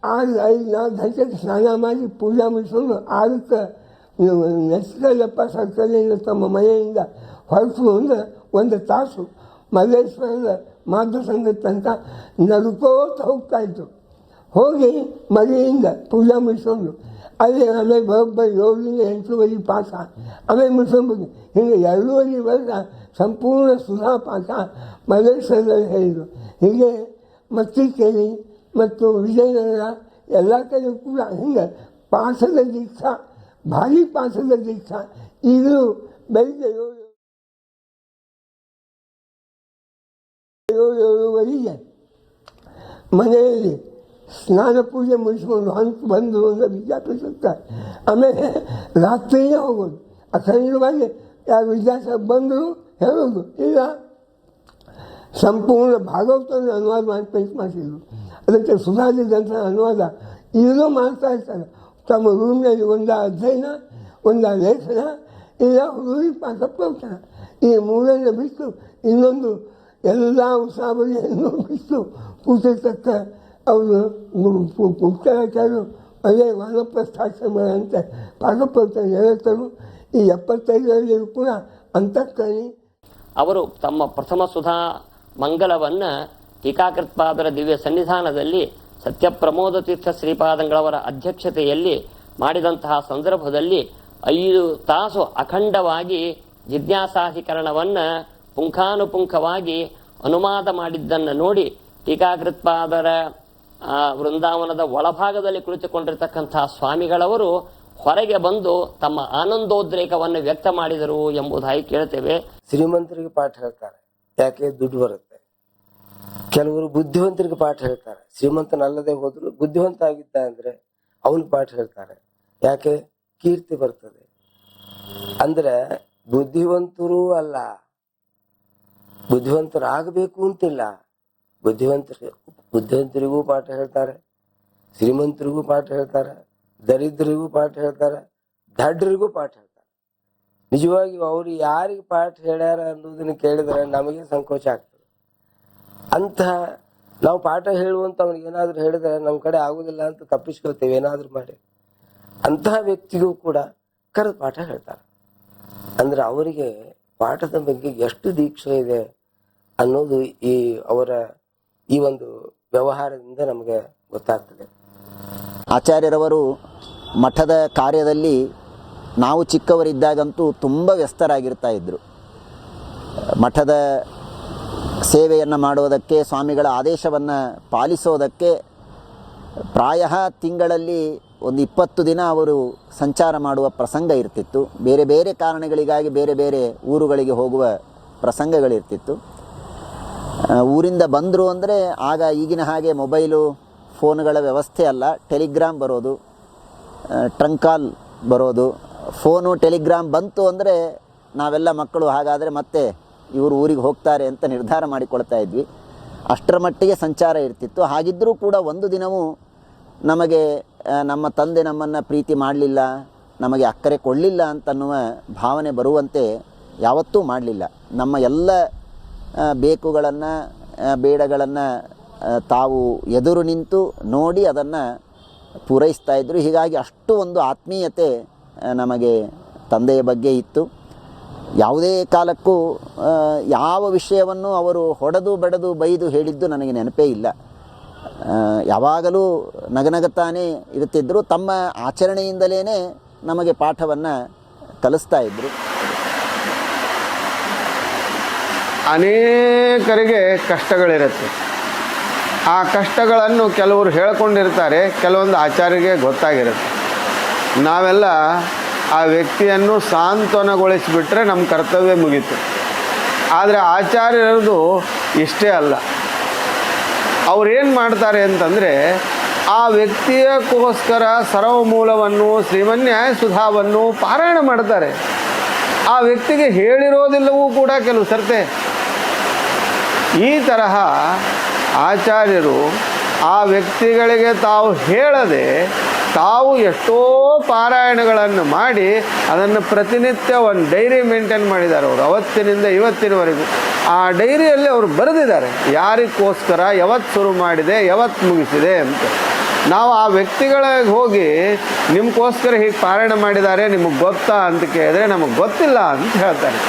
6, 5, 4 ಗಂಟೆಗೆ ಸ್ನಾನ ಮಾಡಿ ಪೂಜೆ ಮುಗಿಸ್ಕೊಂಡು 6ಕ್ಕೆ ನೆಸ್ಕಲ್ಲಪ್ಪ ಸರ್ಕಲಿಂದ ತಮ್ಮ ಮನೆಯಿಂದ ಹೊರಟು ಅಂದರೆ 1 ತಾಸು ಮಲ್ಲೇಶ್ವರದ ಮಾಧವ ಸಂಘದ ತನಕ ನಡ್ಕೋತ ಹೋಗ್ತಾಯಿದ್ರು. ಹೋಗಿ ಮನೆಯಿಂದ ಪೂಜೆ ಮುಗಿಸ್ಕೊಂಡು ಅಲ್ಲಿ ಆಮೇಲೆ ಬರೋಬ್ಬರಿ 7ರಿಂದ 8 ಪಾಠ, ಆಮೇಲೆ ಮುಗಿಸ್ಕೊಂಡು ಹೀಗೆ 2.5 ವರ್ಷ ಸಂಪೂರ್ಣ ಸುಧಾ ಪಾಠ ಮಲ್ಲೇಶ್ವರದಲ್ಲಿ ಹೇಳಿದರು. ಹೀಗೆ ಮತ್ತಿಕೇರಿ ಮತ್ತು ವಿಜಯನಗರ ಎಲ್ಲ ಕಡೆ ಕೂಡ ಹಿಂಗೆ ಪಾಠದ ದೀಕ್ಷಾ, ಭಾರಿ ಪಾಠದ ದೀಕ್ಷಾ. ಈಗಲೂ ಬೆಳಿಗ್ಗೆ 7:30 ಮನೆಯಲ್ಲಿ ಸ್ನಾನ ಪೂಜೆ ಮುಗಿಸ್ಕೊಂಡು ಹಂತು ಬಂದು ಒಂದು ವಿದ್ಯಾಪೀಠಕ್ಕೆ, ಆಮೇಲೆ ರಾತ್ರಿಯೇ ಹೋಗೋದು. ಅಖಂಡವಾಗಿ ಯಾರು ವಿದ್ಯಾರ್ಥಿ ಬಂದರು ಹೇಳೋದು ಇಲ್ಲ. ಸಂಪೂರ್ಣ ಭಾಗವತನ ಅನುವಾದ ಮಾಡಿ ಪೇಸ್ ಮಾಡಿಸಿದ್ರು. ಅದಕ್ಕೆ ಸುಧಾರಿ ಗ್ರಂಥ ಅನುವಾದ ಈಗಲೂ ಮಾಡ್ತಾ ಇರ್ತಾರೆ. ತಮ್ಮ ರೂಮ್ನಲ್ಲಿ 1 ಅಧ್ಯಯನ, 1 ಲೇಖನ, ಇಲ್ಲ ಹುಡುಗಿ ಪಾಠ ಪ್ರವಚನ, ಈ 3 ಬಿಟ್ಟು ಇನ್ನೊಂದು ಎಲ್ಲ ಉತ್ಸಾಹವನ್ನು ಬಿಟ್ಟು ಕೂತಿರ್ತಕ್ಕ ಅವರು ಪುಸ್ತಕಾಚಾರ್ಯರು ಅದೇ ವಾನಪ್ರಸ್ಥಾಶ್ರಮಗಳಂತೆ ಪಾಠ ಪ್ರವಚನ ಹೇಳ್ತಾರೆ. ಈ 75ರಲ್ಲಿ ಕೂಡ ಅಂತಃಕರಣಿ. ಅವರು ತಮ್ಮ ಪ್ರಥಮ ಸುಧಾ ಮಂಗಲವನ್ನು ಟೀಕಾಕೃತ್ಪಾದರ ದಿವ್ಯ ಸನ್ನಿಧಾನದಲ್ಲಿ ಸತ್ಯಪ್ರಮೋದ ತೀರ್ಥ ಶ್ರೀಪಾದಂಗಳವರ ಅಧ್ಯಕ್ಷತೆಯಲ್ಲಿ ಮಾಡಿದಂತಹ ಸಂದರ್ಭದಲ್ಲಿ 5 ತಾಸು ಅಖಂಡವಾಗಿ ಜಿಜ್ಞಾಸಾಧಿಕರಣವನ್ನು ಪುಂಖಾನುಪುಂಖವಾಗಿ ಅನುವಾದ ಮಾಡಿದ್ದನ್ನು ನೋಡಿ ಟೀಕಾಕೃತ್ಪಾದರ ವೃಂದಾವನದ ಒಳಭಾಗದಲ್ಲಿ ಕುಳಿತುಕೊಂಡಿರ್ತಕ್ಕಂತಹ ಸ್ವಾಮಿಗಳವರು ಹೊರಗೆ ಬಂದು ತಮ್ಮ ಆನಂದೋದ್ರೇಕವನ್ನು ವ್ಯಕ್ತ ಮಾಡಿದರು ಎಂಬುದಾಗಿ ಕೇಳ್ತೇವೆ. ಶ್ರೀಮಂತರಿಗೆ ಪಾಠ ಹೇಳ್ತಾರೆ, ಯಾಕೆ ದುಡ್ಡು ಬರುತ್ತೆ. ಕೆಲವರು ಬುದ್ಧಿವಂತರಿಗೆ ಪಾಠ ಹೇಳ್ತಾರೆ, ಶ್ರೀಮಂತನಲ್ಲದೆ ಹೋದ್ರು ಬುದ್ಧಿವಂತ ಆಗಿದ್ದ ಅಂದ್ರೆ ಅವನು ಪಾಠ ಹೇಳ್ತಾರೆ, ಯಾಕೆ ಕೀರ್ತಿ ಬರ್ತದೆ. ಅಂದ್ರೆ ಬುದ್ಧಿವಂತರೂ ಅಲ್ಲ, ಬುದ್ಧಿವಂತರಾಗಬೇಕು ಅಂತಿಲ್ಲ. ಬುದ್ಧಿವಂತರಿಗೂ ಪಾಠ ಹೇಳ್ತಾರೆ, ಶ್ರೀಮಂತರಿಗೂ ಪಾಠ ಹೇಳ್ತಾರೆ, ದರಿದ್ರಿಗೂ ಪಾಠ ಹೇಳ್ತಾರೆ, ದಡ್ಡರಿಗೂ ಪಾಠ ಹೇಳ್ತಾರೆ. ನಿಜವಾಗಿ ಅವರು ಯಾರಿಗೆ ಪಾಠ ಹೇಳ್ಯಾರ ಅನ್ನೋದನ್ನ ಕೇಳಿದ್ರೆ ನಮಗೆ ಸಂಕೋಚ ಆಗ್ತದೆ. ಅಂತಹ ನಾವು ಪಾಠ ಹೇಳುವಂತ ಅವ್ನಿಗೆ ಏನಾದ್ರು ಹೇಳಿದ್ರೆ ನಮ್ಮ ಕಡೆ ಆಗುದಿಲ್ಲ ಅಂತ ತಪ್ಪಿಸ್ಕೊಳ್ತೇವೆ ಏನಾದ್ರು ಮಾಡಿ. ಅಂತಹ ವ್ಯಕ್ತಿಗೂ ಕೂಡ ಕರೆದು ಪಾಠ ಹೇಳ್ತಾರೆ. ಅಂದ್ರೆ ಅವರಿಗೆ ಪಾಠದ ಬಗ್ಗೆ ಎಷ್ಟು ದೀಕ್ಷೆ ಇದೆ ಅನ್ನೋದು ಅವರ ಈ ಒಂದು ವ್ಯವಹಾರದಿಂದ ನಮಗೆ ಗೊತ್ತಾಗ್ತದೆ. ಆಚಾರ್ಯರವರು ಮಠದ ಕಾರ್ಯದಲ್ಲಿ ನಾವು ಚಿಕ್ಕವರಿದ್ದಾಗಂತೂ ತುಂಬ ವ್ಯಸ್ತರಾಗಿರ್ತಾ ಇದ್ದರು. ಮಠದ ಸೇವೆಯನ್ನು ಮಾಡೋದಕ್ಕೆ, ಸ್ವಾಮಿಗಳ ಆದೇಶವನ್ನು ಪಾಲಿಸೋದಕ್ಕೆ ಪ್ರಾಯ ತಿಂಗಳಲ್ಲಿ ಒಂದು 20 ದಿನ ಅವರು ಸಂಚಾರ ಮಾಡುವ ಪ್ರಸಂಗ ಇರ್ತಿತ್ತು. ಬೇರೆ ಬೇರೆ ಕಾರಣಗಳಿಗಾಗಿ ಬೇರೆ ಬೇರೆ ಊರುಗಳಿಗೆ ಹೋಗುವ ಪ್ರಸಂಗಗಳಿರ್ತಿತ್ತು. ಊರಿಂದ ಬಂದರು ಅಂದರೆ ಆಗ ಈಗಿನ ಹಾಗೆ ಮೊಬೈಲು ಫೋನ್ಗಳ ವ್ಯವಸ್ಥೆ ಅಲ್ಲ. ಟೆಲಿಗ್ರಾಮ್ ಬರೋದು, ಟ್ರಂಕ್ ಕಾಲ್ ಬರೋದು. ಫೋನು ಟೆಲಿಗ್ರಾಮ್ ಬಂತು ಅಂದರೆ ನಾವೆಲ್ಲ ಮಕ್ಕಳು ಹಾಗಾದರೆ ಮತ್ತೆ ಇವರು ಊರಿಗೆ ಹೋಗ್ತಾರೆ ಅಂತ ನಿರ್ಧಾರ ಮಾಡಿಕೊಳ್ತಾ ಇದ್ವಿ. ಅಷ್ಟರ ಮಟ್ಟಿಗೆ ಸಂಚಾರ ಇರ್ತಿತ್ತು. ಹಾಗಿದ್ದರೂ ಕೂಡ ಒಂದು ದಿನವೂ ನಮಗೆ ನಮ್ಮ ತಂದೆ ನಮ್ಮನ್ನು ಪ್ರೀತಿ ಮಾಡಲಿಲ್ಲ, ನಮಗೆ ಅಕ್ಕರೆ ಕೊಡಲಿಲ್ಲ ಅಂತನ್ನುವ ಭಾವನೆ ಬರುವಂತೆ ಯಾವತ್ತೂ ಮಾಡಲಿಲ್ಲ. ನಮ್ಮ ಎಲ್ಲ ಬೇಕುಗಳನ್ನು ಬೇಡಗಳನ್ನು ತಾವು ಎದುರು ನಿಂತು ನೋಡಿ ಅದನ್ನು ಪೂರೈಸ್ತಾ ಇದ್ದರು. ಹೀಗಾಗಿ ಅಷ್ಟು ಒಂದು ಆತ್ಮೀಯತೆ ನಮಗೆ ತಂದೆಯ ಬಗ್ಗೆ ಇತ್ತು. ಯಾವುದೇ ಕಾಲಕ್ಕೂ ಯಾವ ವಿಷಯವನ್ನು ಅವರು ಹೊಡೆದು ಬೆಳೆದು ಬೈದು ಹೇಳಿದ್ದು ನನಗೆ ನೆನಪೇ ಇಲ್ಲ. ಯಾವಾಗಲೂ ನಗನಗುತ್ತಾನೇ ಇರುತ್ತಿದ್ದರು. ತಮ್ಮ ಆಚರಣೆಯಿಂದಲೇ ನಮಗೆ ಪಾಠವನ್ನು ಕಲಿಸ್ತಾ ಇದ್ದರು. ಅನೇಕರಿಗೆ ಕಷ್ಟಗಳಿರುತ್ತೆ. ಆ ಕಷ್ಟಗಳನ್ನು ಕೆಲವರು ಹೇಳ್ಕೊಂಡಿರ್ತಾರೆ, ಕೆಲವೊಂದು ಆಚಾರ್ಯರಿಗೆ ಗೊತ್ತಾಗಿರುತ್ತೆ. ನಾವೆಲ್ಲ ಆ ವ್ಯಕ್ತಿಯನ್ನು ಸಾಂತ್ವನಗೊಳಿಸಿಬಿಟ್ರೆ ನಮ್ಮ ಕರ್ತವ್ಯ ಮುಗೀತು. ಆದರೆ ಆಚಾರ್ಯರದು ಇಷ್ಟೇ ಅಲ್ಲ. ಅವ್ರೇನು ಮಾಡ್ತಾರೆ ಅಂತಂದರೆ ಆ ವ್ಯಕ್ತಿಯಕ್ಕೋಸ್ಕರ ಸರ್ವಮೂಲವನ್ನು ಶ್ರೀಮನ್ಯಾಯ ಸುಧಾವನ್ನು ಪಾರಾಯಣ ಮಾಡ್ತಾರೆ. ಆ ವ್ಯಕ್ತಿಗೆ ಹೇಳಿರೋದಿಲ್ಲವೂ ಕೂಡ ಕೆಲವು ಸರ್ತೆ. ಈ ತರಹ ಆಚಾರ್ಯರು ಆ ವ್ಯಕ್ತಿಗಳಿಗೆ ತಾವು ಹೇಳದೆ ತಾವು ಎಷ್ಟೋ ಪಾರಾಯಣಗಳನ್ನು ಮಾಡಿ ಅದನ್ನು ಪ್ರತಿನಿತ್ಯ ಒಂದು ಡೈರಿ ಮೇಂಟೈನ್ ಮಾಡಿದ್ದಾರೆ ಅವರು ಅವತ್ತಿನಿಂದ ಇವತ್ತಿನವರೆಗೂ. ಆ ಡೈರಿಯಲ್ಲಿ ಅವರು ಬರೆದಿದ್ದಾರೆ ಯಾರಿಗೋಸ್ಕರ ಯಾವತ್ತು ಶುರು ಮಾಡಿದೆ ಯಾವತ್ತು ಮುಗಿಸಿದೆ ಅಂತ. ನಾವು ಆ ವ್ಯಕ್ತಿಗಳಿಗೆ ಹೋಗಿ ನಿಮಗೋಸ್ಕರ ಹೀಗೆ ಪಾರಾಯಣ ಮಾಡಿದ್ದಾರೆ ನಿಮಗೆ ಗೊತ್ತಾ ಅಂತ ಕೇಳಿದ್ರೆ ನಮಗೆ ಗೊತ್ತಿಲ್ಲ ಅಂತ ಹೇಳ್ತಾರೆ.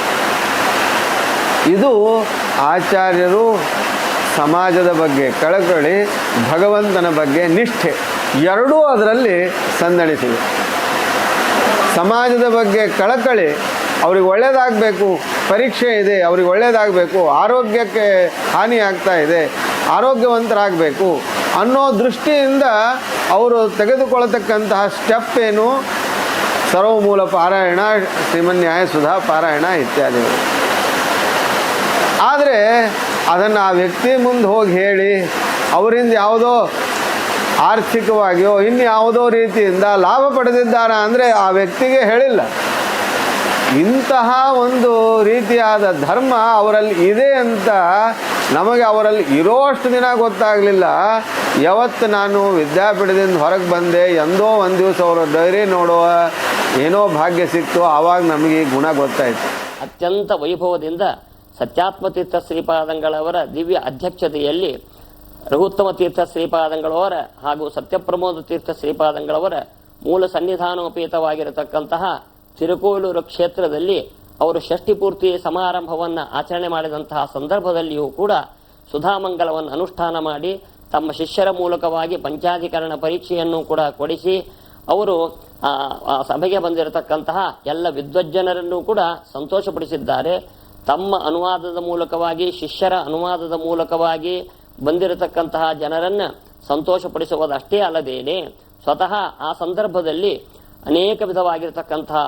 ಇದು ಆಚಾರ್ಯರು ಸಮಾಜದ ಬಗ್ಗೆ ಕಳಕಳಿ, ಭಗವಂತನ ಬಗ್ಗೆ ನಿಷ್ಠೆ ಎರಡೂ ಅದರಲ್ಲಿ ಸಂದಣಿಸಿವೆ. ಸಮಾಜದ ಬಗ್ಗೆ ಕಳಕಳಿ, ಅವ್ರಿಗೆ ಒಳ್ಳೆಯದಾಗಬೇಕು, ಪರೀಕ್ಷೆ ಇದೆ ಅವ್ರಿಗೆ ಒಳ್ಳೆಯದಾಗಬೇಕು, ಆರೋಗ್ಯಕ್ಕೆ ಹಾನಿ ಆಗ್ತಾ ಇದೆ, ಆರೋಗ್ಯವಂತರಾಗಬೇಕು ಅನ್ನೋ ದೃಷ್ಟಿಯಿಂದ ಅವರು ತೆಗೆದುಕೊಳ್ಳತಕ್ಕಂತಹ ಸ್ಟೆಪ್ ಏನು? ಸರ್ವಮೂಲ ಪಾರಾಯಣ, ಶ್ರೀಮನ್ಯಾಯ ಸುಧಾ ಪಾರಾಯಣ ಇತ್ಯಾದಿಗಳು. ಆದರೆ ಅದನ್ನು ಆ ವ್ಯಕ್ತಿ ಮುಂದೆ ಹೋಗಿ ಹೇಳಿ ಅವರಿಂದ ಯಾವುದೋ ಆರ್ಥಿಕವಾಗಿಯೋ ಇನ್ಯಾವುದೋ ರೀತಿಯಿಂದ ಲಾಭ ಪಡೆದಿದ್ದಾರ ಅಂದರೆ ಆ ವ್ಯಕ್ತಿಗೆ ಹೇಳಿಲ್ಲ. ಇಂತಹ ಒಂದು ರೀತಿಯಾದ ಧರ್ಮ ಅವರಲ್ಲಿ ಇದೆ ಅಂತ ನಮಗೆ ಅವರಲ್ಲಿ ಇರೋಷ್ಟು ದಿನ ಗೊತ್ತಾಗಲಿಲ್ಲ. ಯಾವತ್ತು ನಾನು ವಿದ್ಯಾಪೀಠದಿಂದ ಹೊರಗೆ ಬಂದೆ, ಎಂದೋ ಒಂದು ದಿವಸ ಅವರ ಡೈರಿ ನೋಡುವ ಏನೋ ಭಾಗ್ಯ ಸಿಕ್ತು, ಆವಾಗ ನಮಗೆ ಈ ಗುಣ ಗೊತ್ತಾಯಿತು. ಅತ್ಯಂತ ವೈಭವದಿಂದ ಸತ್ಯಾತ್ಮ ತೀರ್ಥ ಶ್ರೀಪಾದಂಗಳವರ ದಿವ್ಯ ಅಧ್ಯಕ್ಷತೆಯಲ್ಲಿ ರಘುತ್ತಮ ತೀರ್ಥ ಶ್ರೀಪಾದಂಗಳವರ ಹಾಗೂ ಸತ್ಯಪ್ರಮೋದ ತೀರ್ಥ ಶ್ರೀಪಾದಂಗಳವರ ಮೂಲ ಸನ್ನಿಧಾನೋಪೇತವಾಗಿರತಕ್ಕಂತಹ ತಿರುಕೋಲೂರು ಕ್ಷೇತ್ರದಲ್ಲಿ ಅವರು ಷಷ್ಠಿ ಪೂರ್ತಿ ಸಮಾರಂಭವನ್ನು ಆಚರಣೆ ಮಾಡಿದಂತಹ ಸಂದರ್ಭದಲ್ಲಿಯೂ ಕೂಡ ಸುಧಾಮಂಗಲವನ್ನು ಅನುಷ್ಠಾನ ಮಾಡಿ ತಮ್ಮ ಶಿಷ್ಯರ ಮೂಲಕವಾಗಿ ಪಂಚಾಧಿಕರಣ ಪರೀಕ್ಷೆಯನ್ನು ಕೂಡ ಕೊಡಿಸಿ ಅವರು ಸಭೆಗೆ ಬಂದಿರತಕ್ಕಂತಹ ಎಲ್ಲ ವಿದ್ವಜ್ಜನರನ್ನು ಕೂಡ ಸಂತೋಷಪಡಿಸಿದ್ದಾರೆ. ತಮ್ಮ ಅನುವಾದದ ಮೂಲಕವಾಗಿ, ಶಿಷ್ಯರ ಅನುವಾದದ ಮೂಲಕವಾಗಿ ಬಂದಿರತಕ್ಕಂತಹ ಜನರನ್ನು ಸಂತೋಷಪಡಿಸುವುದಷ್ಟೇ ಅಲ್ಲದೇನೆ ಸ್ವತಃ ಆ ಸಂದರ್ಭದಲ್ಲಿ ಅನೇಕ ವಿಧವಾಗಿರ್ತಕ್ಕಂತಹ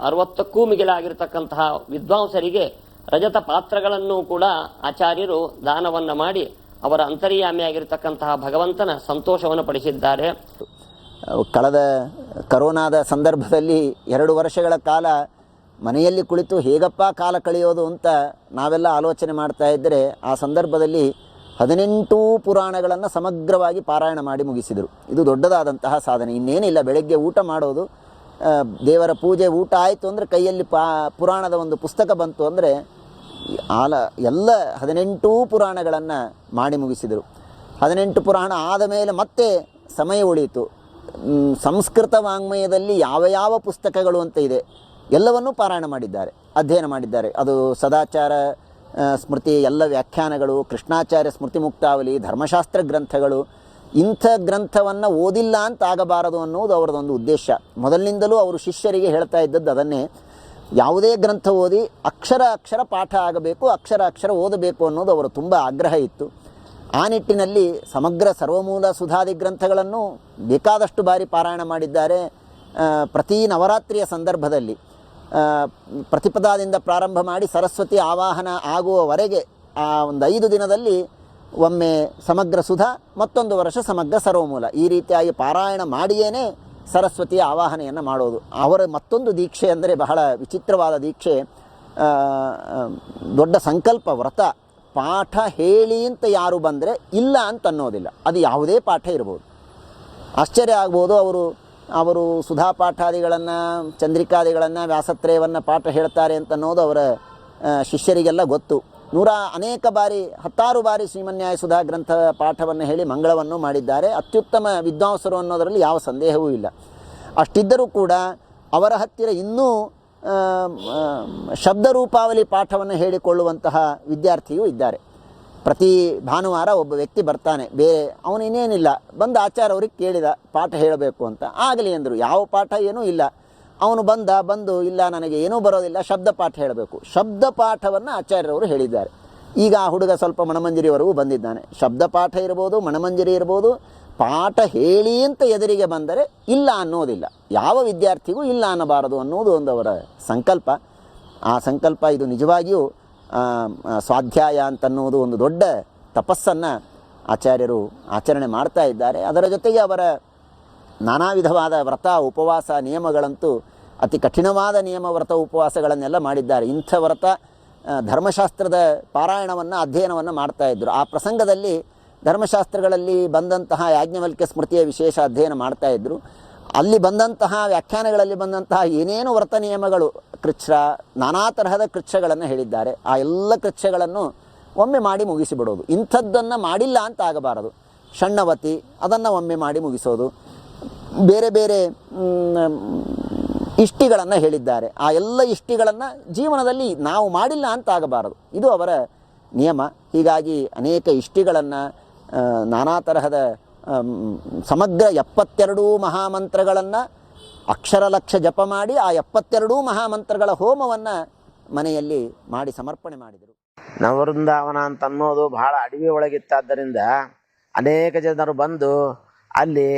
60ಕ್ಕೂ ಮಿಗಿಲಾಗಿರ್ತಕ್ಕಂತಹ ವಿದ್ವಾಂಸರಿಗೆ ರಜತ ಪಾತ್ರಗಳನ್ನು ಕೂಡ ಆಚಾರ್ಯರು ದಾನವನ್ನ ಮಾಡಿ ಅವರ ಅಂತರ್ಯಾಮಿಯಾಗಿರ್ತಕ್ಕಂತಹ ಭಗವಂತನ ಸಂತೋಷವನ್ನು ಪಡಿಸಿದ್ದಾರೆ. ಕಳೆದ ಕರೋನಾದ ಸಂದರ್ಭದಲ್ಲಿ 2 ವರ್ಷಗಳ ಕಾಲ ಮನೆಯಲ್ಲಿ ಕುಳಿತು ಹೇಗಪ್ಪ ಕಾಲ ಕಳೆಯೋದು ಅಂತ ನಾವೆಲ್ಲ ಆಲೋಚನೆ ಮಾಡ್ತಾ ಇದ್ದರೆ ಆ ಸಂದರ್ಭದಲ್ಲಿ 18 ಪುರಾಣಗಳನ್ನು ಸಮಗ್ರವಾಗಿ ಪಾರಾಯಣ ಮಾಡಿ ಮುಗಿಸಿದರು. ಇದು ದೊಡ್ಡದಾದಂತಹ ಸಾಧನೆ. ಇನ್ನೇನಿಲ್ಲ, ಬೆಳಗ್ಗೆ ಊಟ ಮಾಡೋದು, ದೇವರ ಪೂಜೆ ಊಟ ಆಯಿತು ಅಂದರೆ ಕೈಯಲ್ಲಿ ಪುರಾಣದ ಒಂದು ಪುಸ್ತಕ ಬಂತು ಅಂದರೆ ಎಲ್ಲ 18 ಪುರಾಣಗಳನ್ನು ಮಾಡಿ ಮುಗಿಸಿದರು. 18 ಪುರಾಣ ಆದ ಮೇಲೆ ಮತ್ತೆ ಸಮಯ ಉಳಿಯಿತು. ಸಂಸ್ಕೃತ ವಾಂಗ್ಮಯದಲ್ಲಿ ಯಾವ ಯಾವ ಪುಸ್ತಕಗಳು ಅಂತ ಇದೆ ಎಲ್ಲವನ್ನೂ ಪಾರಾಯಣ ಮಾಡಿದ್ದಾರೆ, ಅಧ್ಯಯನ ಮಾಡಿದ್ದಾರೆ. ಅದು ಸದಾಚಾರ ಸ್ಮೃತಿ ಎಲ್ಲ ವ್ಯಾಖ್ಯಾನಗಳು, ಕೃಷ್ಣಾಚಾರ್ಯ ಸ್ಮೃತಿ ಮುಕ್ತಾವಲಿ, ಧರ್ಮಶಾಸ್ತ್ರ ಗ್ರಂಥಗಳು. ಇಂಥ ಗ್ರಂಥವನ್ನು ಓದಿಲ್ಲ ಅಂತ ಆಗಬಾರದು ಅನ್ನೋದು ಅವರದೊಂದು ಉದ್ದೇಶ. ಮೊದಲಿನಿಂದಲೂ ಅವರು ಶಿಷ್ಯರಿಗೆ ಹೇಳ್ತಾ ಇದ್ದದ್ದು ಅದನ್ನೇ. ಯಾವುದೇ ಗ್ರಂಥ ಓದಿ ಅಕ್ಷರ ಅಕ್ಷರ ಪಾಠ ಆಗಬೇಕು, ಅಕ್ಷರ ಅಕ್ಷರ ಓದಬೇಕು ಅನ್ನೋದು ಅವರ ತುಂಬ ಆಗ್ರಹ ಇತ್ತು. ಆ ನಿಟ್ಟಿನಲ್ಲಿ ಸಮಗ್ರ ಸರ್ವಮೂಲ ಸುಧಾದಿ ಗ್ರಂಥಗಳನ್ನು ಬೇಕಾದಷ್ಟು ಬಾರಿ ಪಾರಾಯಣ ಮಾಡಿದ್ದಾರೆ. ಪ್ರತಿ ನವರಾತ್ರಿಯ ಸಂದರ್ಭದಲ್ಲಿ ಪ್ರತಿಪದಾದಿಂದ ಪ್ರಾರಂಭ ಮಾಡಿ ಸರಸ್ವತಿ ಆವಾಹನ ಆಗುವವರೆಗೆ ಆ ಒಂದು 5 ದಿನದಲ್ಲಿ ಒಮ್ಮೆ ಸಮಗ್ರ ಸುಧಾ, ಮತ್ತೊಂದು ವರ್ಷ ಸಮಗ್ರ ಸರ್ವಮೂಲ, ಈ ರೀತಿಯಾಗಿ ಪಾರಾಯಣ ಮಾಡಿಯೇ ಸರಸ್ವತಿಯ ಆವಾಹನೆಯನ್ನು ಮಾಡೋದು. ಅವರ ಮತ್ತೊಂದು ದೀಕ್ಷೆ ಅಂದರೆ ಬಹಳ ವಿಚಿತ್ರವಾದ ದೀಕ್ಷೆ, ದೊಡ್ಡ ಸಂಕಲ್ಪ ವ್ರತ. ಪಾಠ ಹೇಳಿ ಅಂತ ಯಾರು ಬಂದರೆ ಇಲ್ಲ ಅಂತ ಅನ್ನೋದಿಲ್ಲ, ಅದು ಯಾವುದೇ ಪಾಠ ಇರ್ಬೋದು. ಆಶ್ಚರ್ಯ ಆಗ್ಬೋದು, ಅವರು ಸುಧಾ ಪಾಠಾದಿಗಳನ್ನು, ಚಂದ್ರಿಕಾದಿಗಳನ್ನು, ವ್ಯಾಸತ್ರಯವನ್ನು ಪಾಠ ಹೇಳ್ತಾರೆ ಅಂತ ಅನ್ನೋದು ಅವರ ಶಿಷ್ಯರಿಗೆಲ್ಲ ಗೊತ್ತು. ಅನೇಕ ಬಾರಿ 10 ಬಾರಿ ಶ್ರೀಮನ್ಯಾಯ ಸುಧಾ ಗ್ರಂಥ ಪಾಠವನ್ನು ಹೇಳಿ ಮಂಗಳವನ್ನು ಮಾಡಿದ್ದಾರೆ. ಅತ್ಯುತ್ತಮ ವಿದ್ವಾಂಸರು ಅನ್ನೋದರಲ್ಲಿ ಯಾವ ಸಂದೇಹವೂ ಇಲ್ಲ. ಅಷ್ಟಿದ್ದರೂ ಕೂಡ ಅವರ ಹತ್ತಿರ ಇನ್ನೂ ಶಬ್ದರೂಪಾವಲಿ ಪಾಠವನ್ನು ಹೇಳಿಕೊಳ್ಳುವಂತಹ ವಿದ್ಯಾರ್ಥಿಯೂ ಇದ್ದಾರೆ. ಪ್ರತಿ ಭಾನುವಾರ ಒಬ್ಬ ವ್ಯಕ್ತಿ ಬರ್ತಾನೆ, ಅವನು ಇನ್ನೇನಿಲ್ಲ, ಬಂದು ಆಚಾರ್ಯ ಅವ್ರಿಗೆ ಕೇಳಿದ ಪಾಠ ಹೇಳಬೇಕು ಅಂತ. ಆಗಲಿ ಅಂದರು. ಯಾವ ಪಾಠ ಏನೂ ಇಲ್ಲ. ಅವನು ಬಂದು ಇಲ್ಲ, ನನಗೆ ಏನೂ ಬರೋದಿಲ್ಲ, ಶಬ್ದ ಪಾಠ ಹೇಳಬೇಕು. ಶಬ್ದ ಪಾಠವನ್ನು ಆಚಾರ್ಯರವರು ಹೇಳಿದ್ದಾರೆ. ಈಗ ಆ ಹುಡುಗ ಸ್ವಲ್ಪ ಮಣಮಂಜರಿವರೆಗೂ ಬಂದಿದ್ದಾನೆ. ಶಬ್ದ ಪಾಠ ಇರ್ಬೋದು, ಮಣಮಂಜರಿ ಇರ್ಬೋದು, ಪಾಠ ಹೇಳಿ ಅಂತ ಎದುರಿಗೆ ಬಂದರೆ ಇಲ್ಲ ಅನ್ನೋದಿಲ್ಲ. ಯಾವ ವಿದ್ಯಾರ್ಥಿಗೂ ಇಲ್ಲ ಅನ್ನಬಾರದು ಅನ್ನೋದು ಒಂದು ಅವರ ಸಂಕಲ್ಪ. ಆ ಸಂಕಲ್ಪ ಇದು ನಿಜವಾಗಿಯೂ ಸ್ವಾಧ್ಯಾಯ ಅಂತನ್ನುವುದು ಒಂದು ದೊಡ್ಡ ತಪಸ್ಸನ್ನು ಆಚಾರ್ಯರು ಆಚರಣೆ ಮಾಡ್ತಾ ಇದ್ದಾರೆ. ಅದರ ಜೊತೆಗೆ ಅವರ ನಾನಾ ವಿಧವಾದ ವ್ರತ ಉಪವಾಸ ನಿಯಮಗಳಂತೂ ಅತಿ ಕಠಿಣವಾದ ನಿಯಮ ವ್ರತ ಉಪವಾಸಗಳನ್ನೆಲ್ಲ ಮಾಡಿದ್ದಾರೆ. ಇಂಥ ವ್ರತ ಧರ್ಮಶಾಸ್ತ್ರದ ಪಾರಾಯಣವನ್ನು ಅಧ್ಯಯನವನ್ನು ಮಾಡ್ತಾಯಿದ್ರು. ಆ ಪ್ರಸಂಗದಲ್ಲಿ ಧರ್ಮಶಾಸ್ತ್ರಗಳಲ್ಲಿ ಬಂದಂತಹ ಯಾಜ್ಞವಲ್ಕ್ಯ ಸ್ಮೃತಿಯ ವಿಶೇಷ ಅಧ್ಯಯನ ಮಾಡ್ತಾಯಿದ್ರು. ಅಲ್ಲಿ ಬಂದಂತಹ ವ್ಯಾಖ್ಯಾನಗಳಲ್ಲಿ ಬಂದಂತಹ ಏನೇನು ವ್ರತ ನಿಯಮಗಳು, ಕೃಚ್ಛ, ನಾನಾ ತರಹದ ಕೃಚ್ಛಗಳನ್ನು ಹೇಳಿದ್ದಾರೆ. ಆ ಎಲ್ಲ ಕೃಚ್ಛಗಳನ್ನು ಒಮ್ಮೆ ಮಾಡಿ ಮುಗಿಸಿಬಿಡೋದು. ಇಂಥದ್ದನ್ನು ಮಾಡಿಲ್ಲ ಅಂತ ಆಗಬಾರದು. ಷಣ್ಣವತಿ ಅದನ್ನು ಒಮ್ಮೆ ಮಾಡಿ ಮುಗಿಸೋದು. ಬೇರೆ ಬೇರೆ ಇಷ್ಟಿಗಳನ್ನು ಹೇಳಿದ್ದಾರೆ. ಆ ಎಲ್ಲ ಇಷ್ಟಿಗಳನ್ನು ಜೀವನದಲ್ಲಿ ನಾವು ಮಾಡಿಲ್ಲ ಅಂತ ಆಗಬಾರದು. ಇದು ಅವರ ನಿಯಮ. ಹೀಗಾಗಿ ಅನೇಕ ಇಷ್ಟಿಗಳನ್ನು, ನಾನಾ ತರಹದ ಸಮಗ್ರ 72 ಮಹಾಮಂತ್ರಗಳನ್ನು ಅಕ್ಷರ ಲಕ್ಷ ಜಪ ಮಾಡಿ ಆ 72 ಮಹಾಮಂತ್ರಗಳ ಹೋಮವನ್ನು ಮನೆಯಲ್ಲಿ ಮಾಡಿ ಸಮರ್ಪಣೆ ಮಾಡಿದರು. ನವವೃಂದಾವನ ಅಂತ ಅನ್ನೋದು ಬಹಳ ಅಡವಿ ಒಳಗಿತ್ತಾದ್ದರಿಂದ ಅನೇಕ ಜನರು ಬಂದು ಅಲ್ಲಿ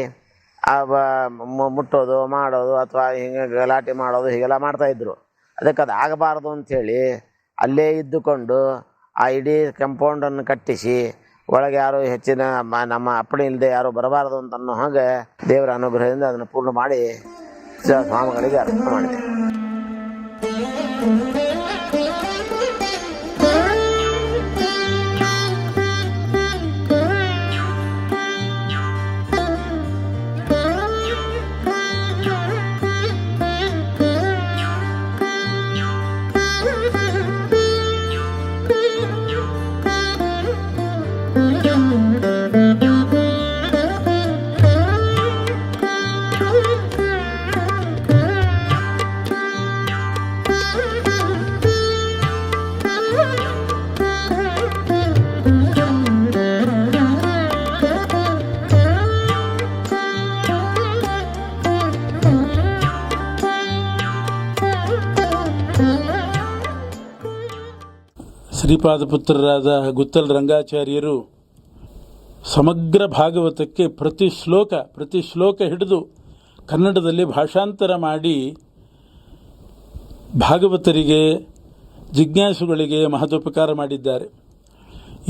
ಮುಟ್ಟೋದು ಮಾಡೋದು ಅಥವಾ ಹಿಂಗೆ ಗಲಾಟೆ ಮಾಡೋದು ಹೀಗೆಲ್ಲ ಮಾಡ್ತಾಯಿದ್ರು. ಅದಕ್ಕೆ ಅದು ಆಗಬಾರ್ದು ಅಂಥೇಳಿ ಅಲ್ಲೇ ಇದ್ದುಕೊಂಡು ಆ ಇಡೀ ಕಂಪೌಂಡನ್ನು ಕಟ್ಟಿಸಿ ಒಳಗೆ ಯಾರು ಹೆಚ್ಚಿನ ನಮ್ಮ ಅಪ್ಪಣೆ ಇಲ್ಲದೆ ಯಾರು ಬರಬಾರದು ಅಂತ ಅನ್ನೋ ಹಾಗೆ ದೇವರ ಅನುಗ್ರಹದಿಂದ ಅದನ್ನು ಪೂರ್ಣ ಮಾಡಿ ಸ್ವಾಮಿಗಳಿಗೆ ಅರ್ಪಣೆ ಮಾಡಿದೆ. ಶ್ರೀಪಾದಪುತ್ರರಾದ ಗುತ್ತಲ್ ರಂಗಾಚಾರ್ಯರು ಸಮಗ್ರ ಭಾಗವತಕ್ಕೆ ಪ್ರತಿ ಶ್ಲೋಕ ಹಿಡಿದು ಕನ್ನಡದಲ್ಲಿ ಭಾಷಾಂತರ ಮಾಡಿ ಭಾಗವತರಿಗೆ ಜಿಜ್ಞಾಸುಗಳಿಗೆ ಮಹದೋಪಕಾರ ಮಾಡಿದ್ದಾರೆ.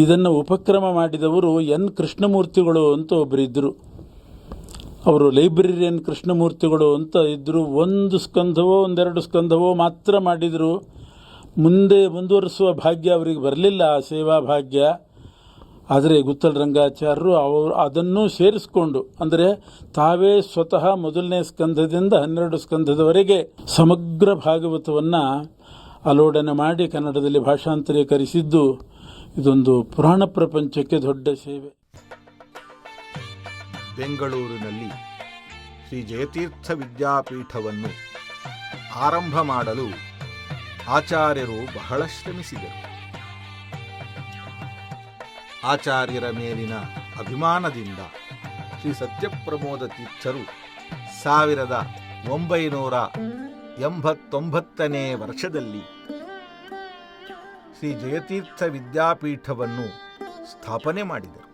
ಇದನ್ನು ಉಪಕ್ರಮ ಮಾಡಿದವರು ಎನ್ ಕೃಷ್ಣಮೂರ್ತಿಗಳು ಅಂತ ಒಬ್ಬರಿದ್ದರು. ಅವರು ಲೈಬ್ರರಿಯನ್ ಕೃಷ್ಣಮೂರ್ತಿಗಳು ಅಂತ ಇದ್ದರು. ಒಂದು ಸ್ಕಂಧವೋ ಒಂದೆರಡು ಸ್ಕಂಧವೋ ಮಾತ್ರ ಮಾಡಿದರು. ಮುಂದೆ ಮುಂದುವರಿಸುವ ಭಾಗ್ಯ ಅವರಿಗೆ ಬರಲಿಲ್ಲ, ಆ ಸೇವಾ ಭಾಗ್ಯ. ಆದರೆ ಗುತ್ತಲ ರಂಗಾಚಾರ್ಯರು ಅದನ್ನು ಸೇರಿಸ್ಕೊಂಡು, ಅಂದರೆ ತಾವೇ ಸ್ವತಃ ಮೊದಲನೇ ಸ್ಕಂಧದಿಂದ 12 ಸ್ಕಂಧದವರೆಗೆ ಸಮಗ್ರ ಭಾಗವತವನ್ನು ಅಲೋಡನೆ ಮಾಡಿ ಕನ್ನಡದಲ್ಲಿ ಭಾಷಾಂತರೀಕರಿಸಿದ್ದು ಇದೊಂದು ಪುರಾಣ ಪ್ರಪಂಚಕ್ಕೆ ದೊಡ್ಡ ಸೇವೆ. ಬೆಂಗಳೂರಿನಲ್ಲಿ ಶ್ರೀ ಜಯತೀರ್ಥ ವಿದ್ಯಾಪೀಠವನ್ನು ಆರಂಭ ಮಾಡಲು ಆಚಾರ್ಯರು ಬಹಳ ಶ್ರಮಿಸಿದರು. ಆಚಾರ್ಯರ ಮೇಲಿನ ಅಭಿಮಾನದಿಂದ ಶ್ರೀ ಸತ್ಯಪ್ರಮೋದ ತೀರ್ಥರು 1989ನೇ ವರ್ಷದಲ್ಲಿ ಶ್ರೀ ಜಯತೀರ್ಥ ವಿದ್ಯಾಪೀಠವನ್ನು ಸ್ಥಾಪನೆ ಮಾಡಿದರು.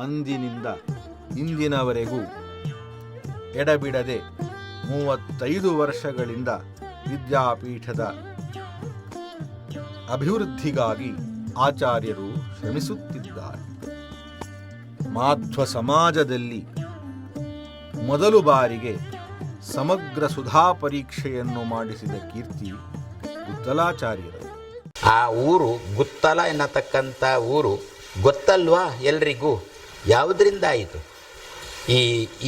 ಅಂದಿನಿಂದ ಇಂದಿನವರೆಗೂ ಎಡಬಿಡದೆ 35 ವರ್ಷಗಳಿಂದ ವಿದ್ಯಾಪೀಠದ ಅಭಿವೃದ್ಧಿಗಾಗಿ ಆಚಾರ್ಯರು ಶ್ರಮಿಸುತ್ತಿದ್ದಾರೆ. ಮಾಧ್ವ ಸಮಾಜದಲ್ಲಿ ಮೊದಲು ಬಾರಿಗೆ ಸಮಗ್ರ ಸುಧಾ ಪರೀಕ್ಷೆಯನ್ನು ಮಾಡಿಸಿದ ಕೀರ್ತಿ ಗುತ್ತಲಾಚಾರ್ಯರು. ಆ ಊರು ಗುತ್ತಲ ಎನ್ನತಕ್ಕಂಥ ಊರು ಗೊತ್ತಲ್ವಾ ಎಲ್ರಿಗೂ? ಯಾವುದರಿಂದ ಆಯಿತು?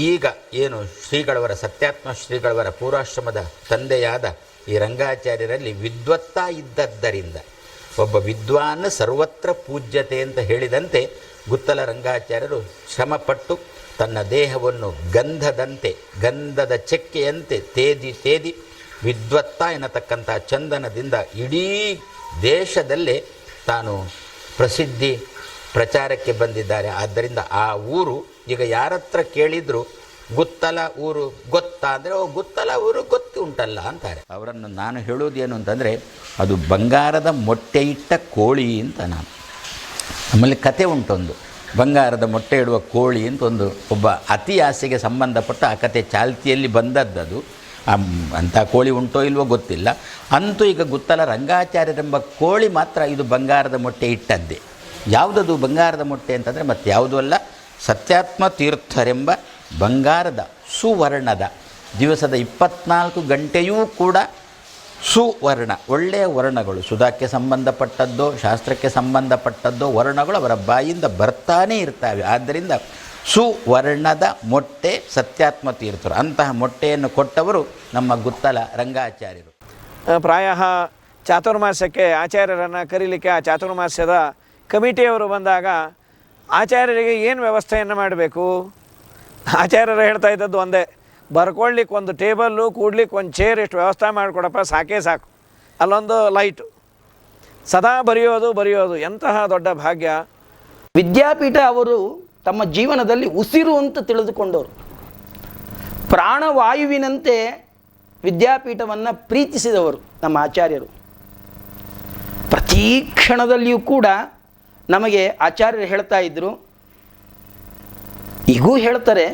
ಈಗ ಏನು ಶ್ರೀಗಳವರ ಸತ್ಯಾತ್ಮ ಶ್ರೀಗಳವರ ಪೂರ್ವಾಶ್ರಮದ ತಂದೆಯಾದ ಈ ರಂಗಾಚಾರ್ಯರಲ್ಲಿ ವಿದ್ವತ್ತ ಇದ್ದದ್ದರಿಂದ, ಒಬ್ಬ ವಿದ್ವಾನ್ ಸರ್ವತ್ರ ಪೂಜ್ಯತೆ ಅಂತ ಹೇಳಿದಂತೆ ಗುತ್ತಲ ರಂಗಾಚಾರ್ಯರು ಶ್ರಮಪಟ್ಟು ತನ್ನ ದೇಹವನ್ನು ಗಂಧದ ಚೆಕ್ಕೆಯಂತೆ ತೇದಿ ವಿದ್ವತ್ತ ಎನ್ನತಕ್ಕಂಥ ಚಂದನದಿಂದ ಇಡೀ ದೇಶದಲ್ಲೇ ತಾನು ಪ್ರಸಿದ್ಧಿ ಪ್ರಚಾರಕ್ಕೆ ಬಂದಿದ್ದಾರೆ. ಆದ್ದರಿಂದ ಆ ಊರು ಈಗ ಯಾರತ್ರ ಕೇಳಿದ್ರು ಗುತ್ತಲ ಊರು ಗೊತ್ತಾ ಅಂದರೆ ಗುತ್ತಲ ಊರು ಗೊತ್ತು ಉಂಟಲ್ಲ ಅಂತಾರೆ. ಅವರನ್ನು ನಾನು ಹೇಳೋದೇನು ಅಂತಂದರೆ ಅದು ಬಂಗಾರದ ಮೊಟ್ಟೆ ಇಟ್ಟ ಕೋಳಿ ಅಂತ. ನಮ್ಮಲ್ಲಿ ಕತೆ ಉಂಟೊಂದು, ಬಂಗಾರದ ಮೊಟ್ಟೆ ಇಡುವ ಕೋಳಿ ಅಂತ ಒಬ್ಬ ಅತಿ ಆಸೆಗೆ ಸಂಬಂಧಪಟ್ಟ ಆ ಕತೆ ಚಾಲ್ತಿಯಲ್ಲಿ ಬಂದದ್ದು. ಅಂಥ ಕೋಳಿ ಉಂಟೋ ಇಲ್ವೋ ಗೊತ್ತಿಲ್ಲ. ಅಂತೂ ಈಗ ಗುತ್ತಲ ರಂಗಾಚಾರ್ಯರೆಂಬ ಕೋಳಿ ಮಾತ್ರ ಇದು ಬಂಗಾರದ ಮೊಟ್ಟೆ ಇಟ್ಟದ್ದೇ. ಯಾವುದದು ಬಂಗಾರದ ಮೊಟ್ಟೆ ಅಂತಂದರೆ ಮತ್ತೆ ಯಾವುದೂ ಅಲ್ಲ, ಸತ್ಯಾತ್ಮ ತೀರ್ಥರೆಂಬ ಬಂಗಾರದ ಸುವರ್ಣದ ದಿವಸದ 24 ಗಂಟೆಯೂ ಕೂಡ ಸುವರ್ಣ, ಒಳ್ಳೆಯ ವರ್ಣಗಳು, ಸುಧಾಕ್ಕೆ ಸಂಬಂಧಪಟ್ಟದ್ದೋ ಶಾಸ್ತ್ರಕ್ಕೆ ಸಂಬಂಧಪಟ್ಟದ್ದೋ ವರ್ಣಗಳು ಅವರ ಬಾಯಿಂದ ಬರ್ತಾನೇ ಇರ್ತವೆ. ಆದ್ದರಿಂದ ಸುವರ್ಣದ ಮೊಟ್ಟೆ ಸತ್ಯಾತ್ಮ ತೀರ್ಥರು. ಅಂತಹ ಮೊಟ್ಟೆಯನ್ನು ಕೊಟ್ಟವರು ನಮ್ಮ ಗುತ್ತಲ ರಂಗಾಚಾರ್ಯರು. ಪ್ರಾಯ ಚಾತುರ್ಮಾಸ್ಯಕ್ಕೆ ಆಚಾರ್ಯರನ್ನು ಕರೀಲಿಕ್ಕೆ ಆ ಚಾತುರ್ಮಾಸ್ಯದ ಕಮಿಟಿಯವರು ಬಂದಾಗ ಆಚಾರ್ಯರಿಗೆ ಏನು ವ್ಯವಸ್ಥೆಯನ್ನು ಮಾಡಬೇಕು? ಆಚಾರ್ಯರು ಹೇಳ್ತಾ ಇದ್ದದ್ದು ಒಂದೇ, ಬರ್ಕೊಳ್ಳಿಕ್ಕೆ ಒಂದು ಟೇಬಲ್ಲು, ಕೂಡ್ಲಿಕ್ಕೆ ಒಂದು ಚೇರ್, ಎಷ್ಟು ವ್ಯವಸ್ಥೆ ಮಾಡಿಕೊಡಪ್ಪ, ಸಾಕೇ ಸಾಕು, ಅಲ್ಲೊಂದು ಲೈಟು, ಸದಾ ಬರೆಯೋದು ಎಂತಹ ದೊಡ್ಡ ಭಾಗ್ಯ. ವಿದ್ಯಾಪೀಠ ಅವರು ತಮ್ಮ ಜೀವನದಲ್ಲಿ ಉಸಿರು ಅಂತ ತಿಳಿದುಕೊಂಡವರು. ಪ್ರಾಣವಾಯುವಿನಂತೆ ವಿದ್ಯಾಪೀಠವನ್ನು ಪ್ರೀತಿಸಿದವರು ನಮ್ಮ ಆಚಾರ್ಯರು. ಪ್ರತಿ ಕ್ಷಣದಲ್ಲಿಯೂ ಕೂಡ ನಮಗೆ ಆಚಾರ್ಯರು ಹೇಳ್ತಾ ಇದ್ದರು, ಈಗೂ ಹೇಳ್ತಾರೆ,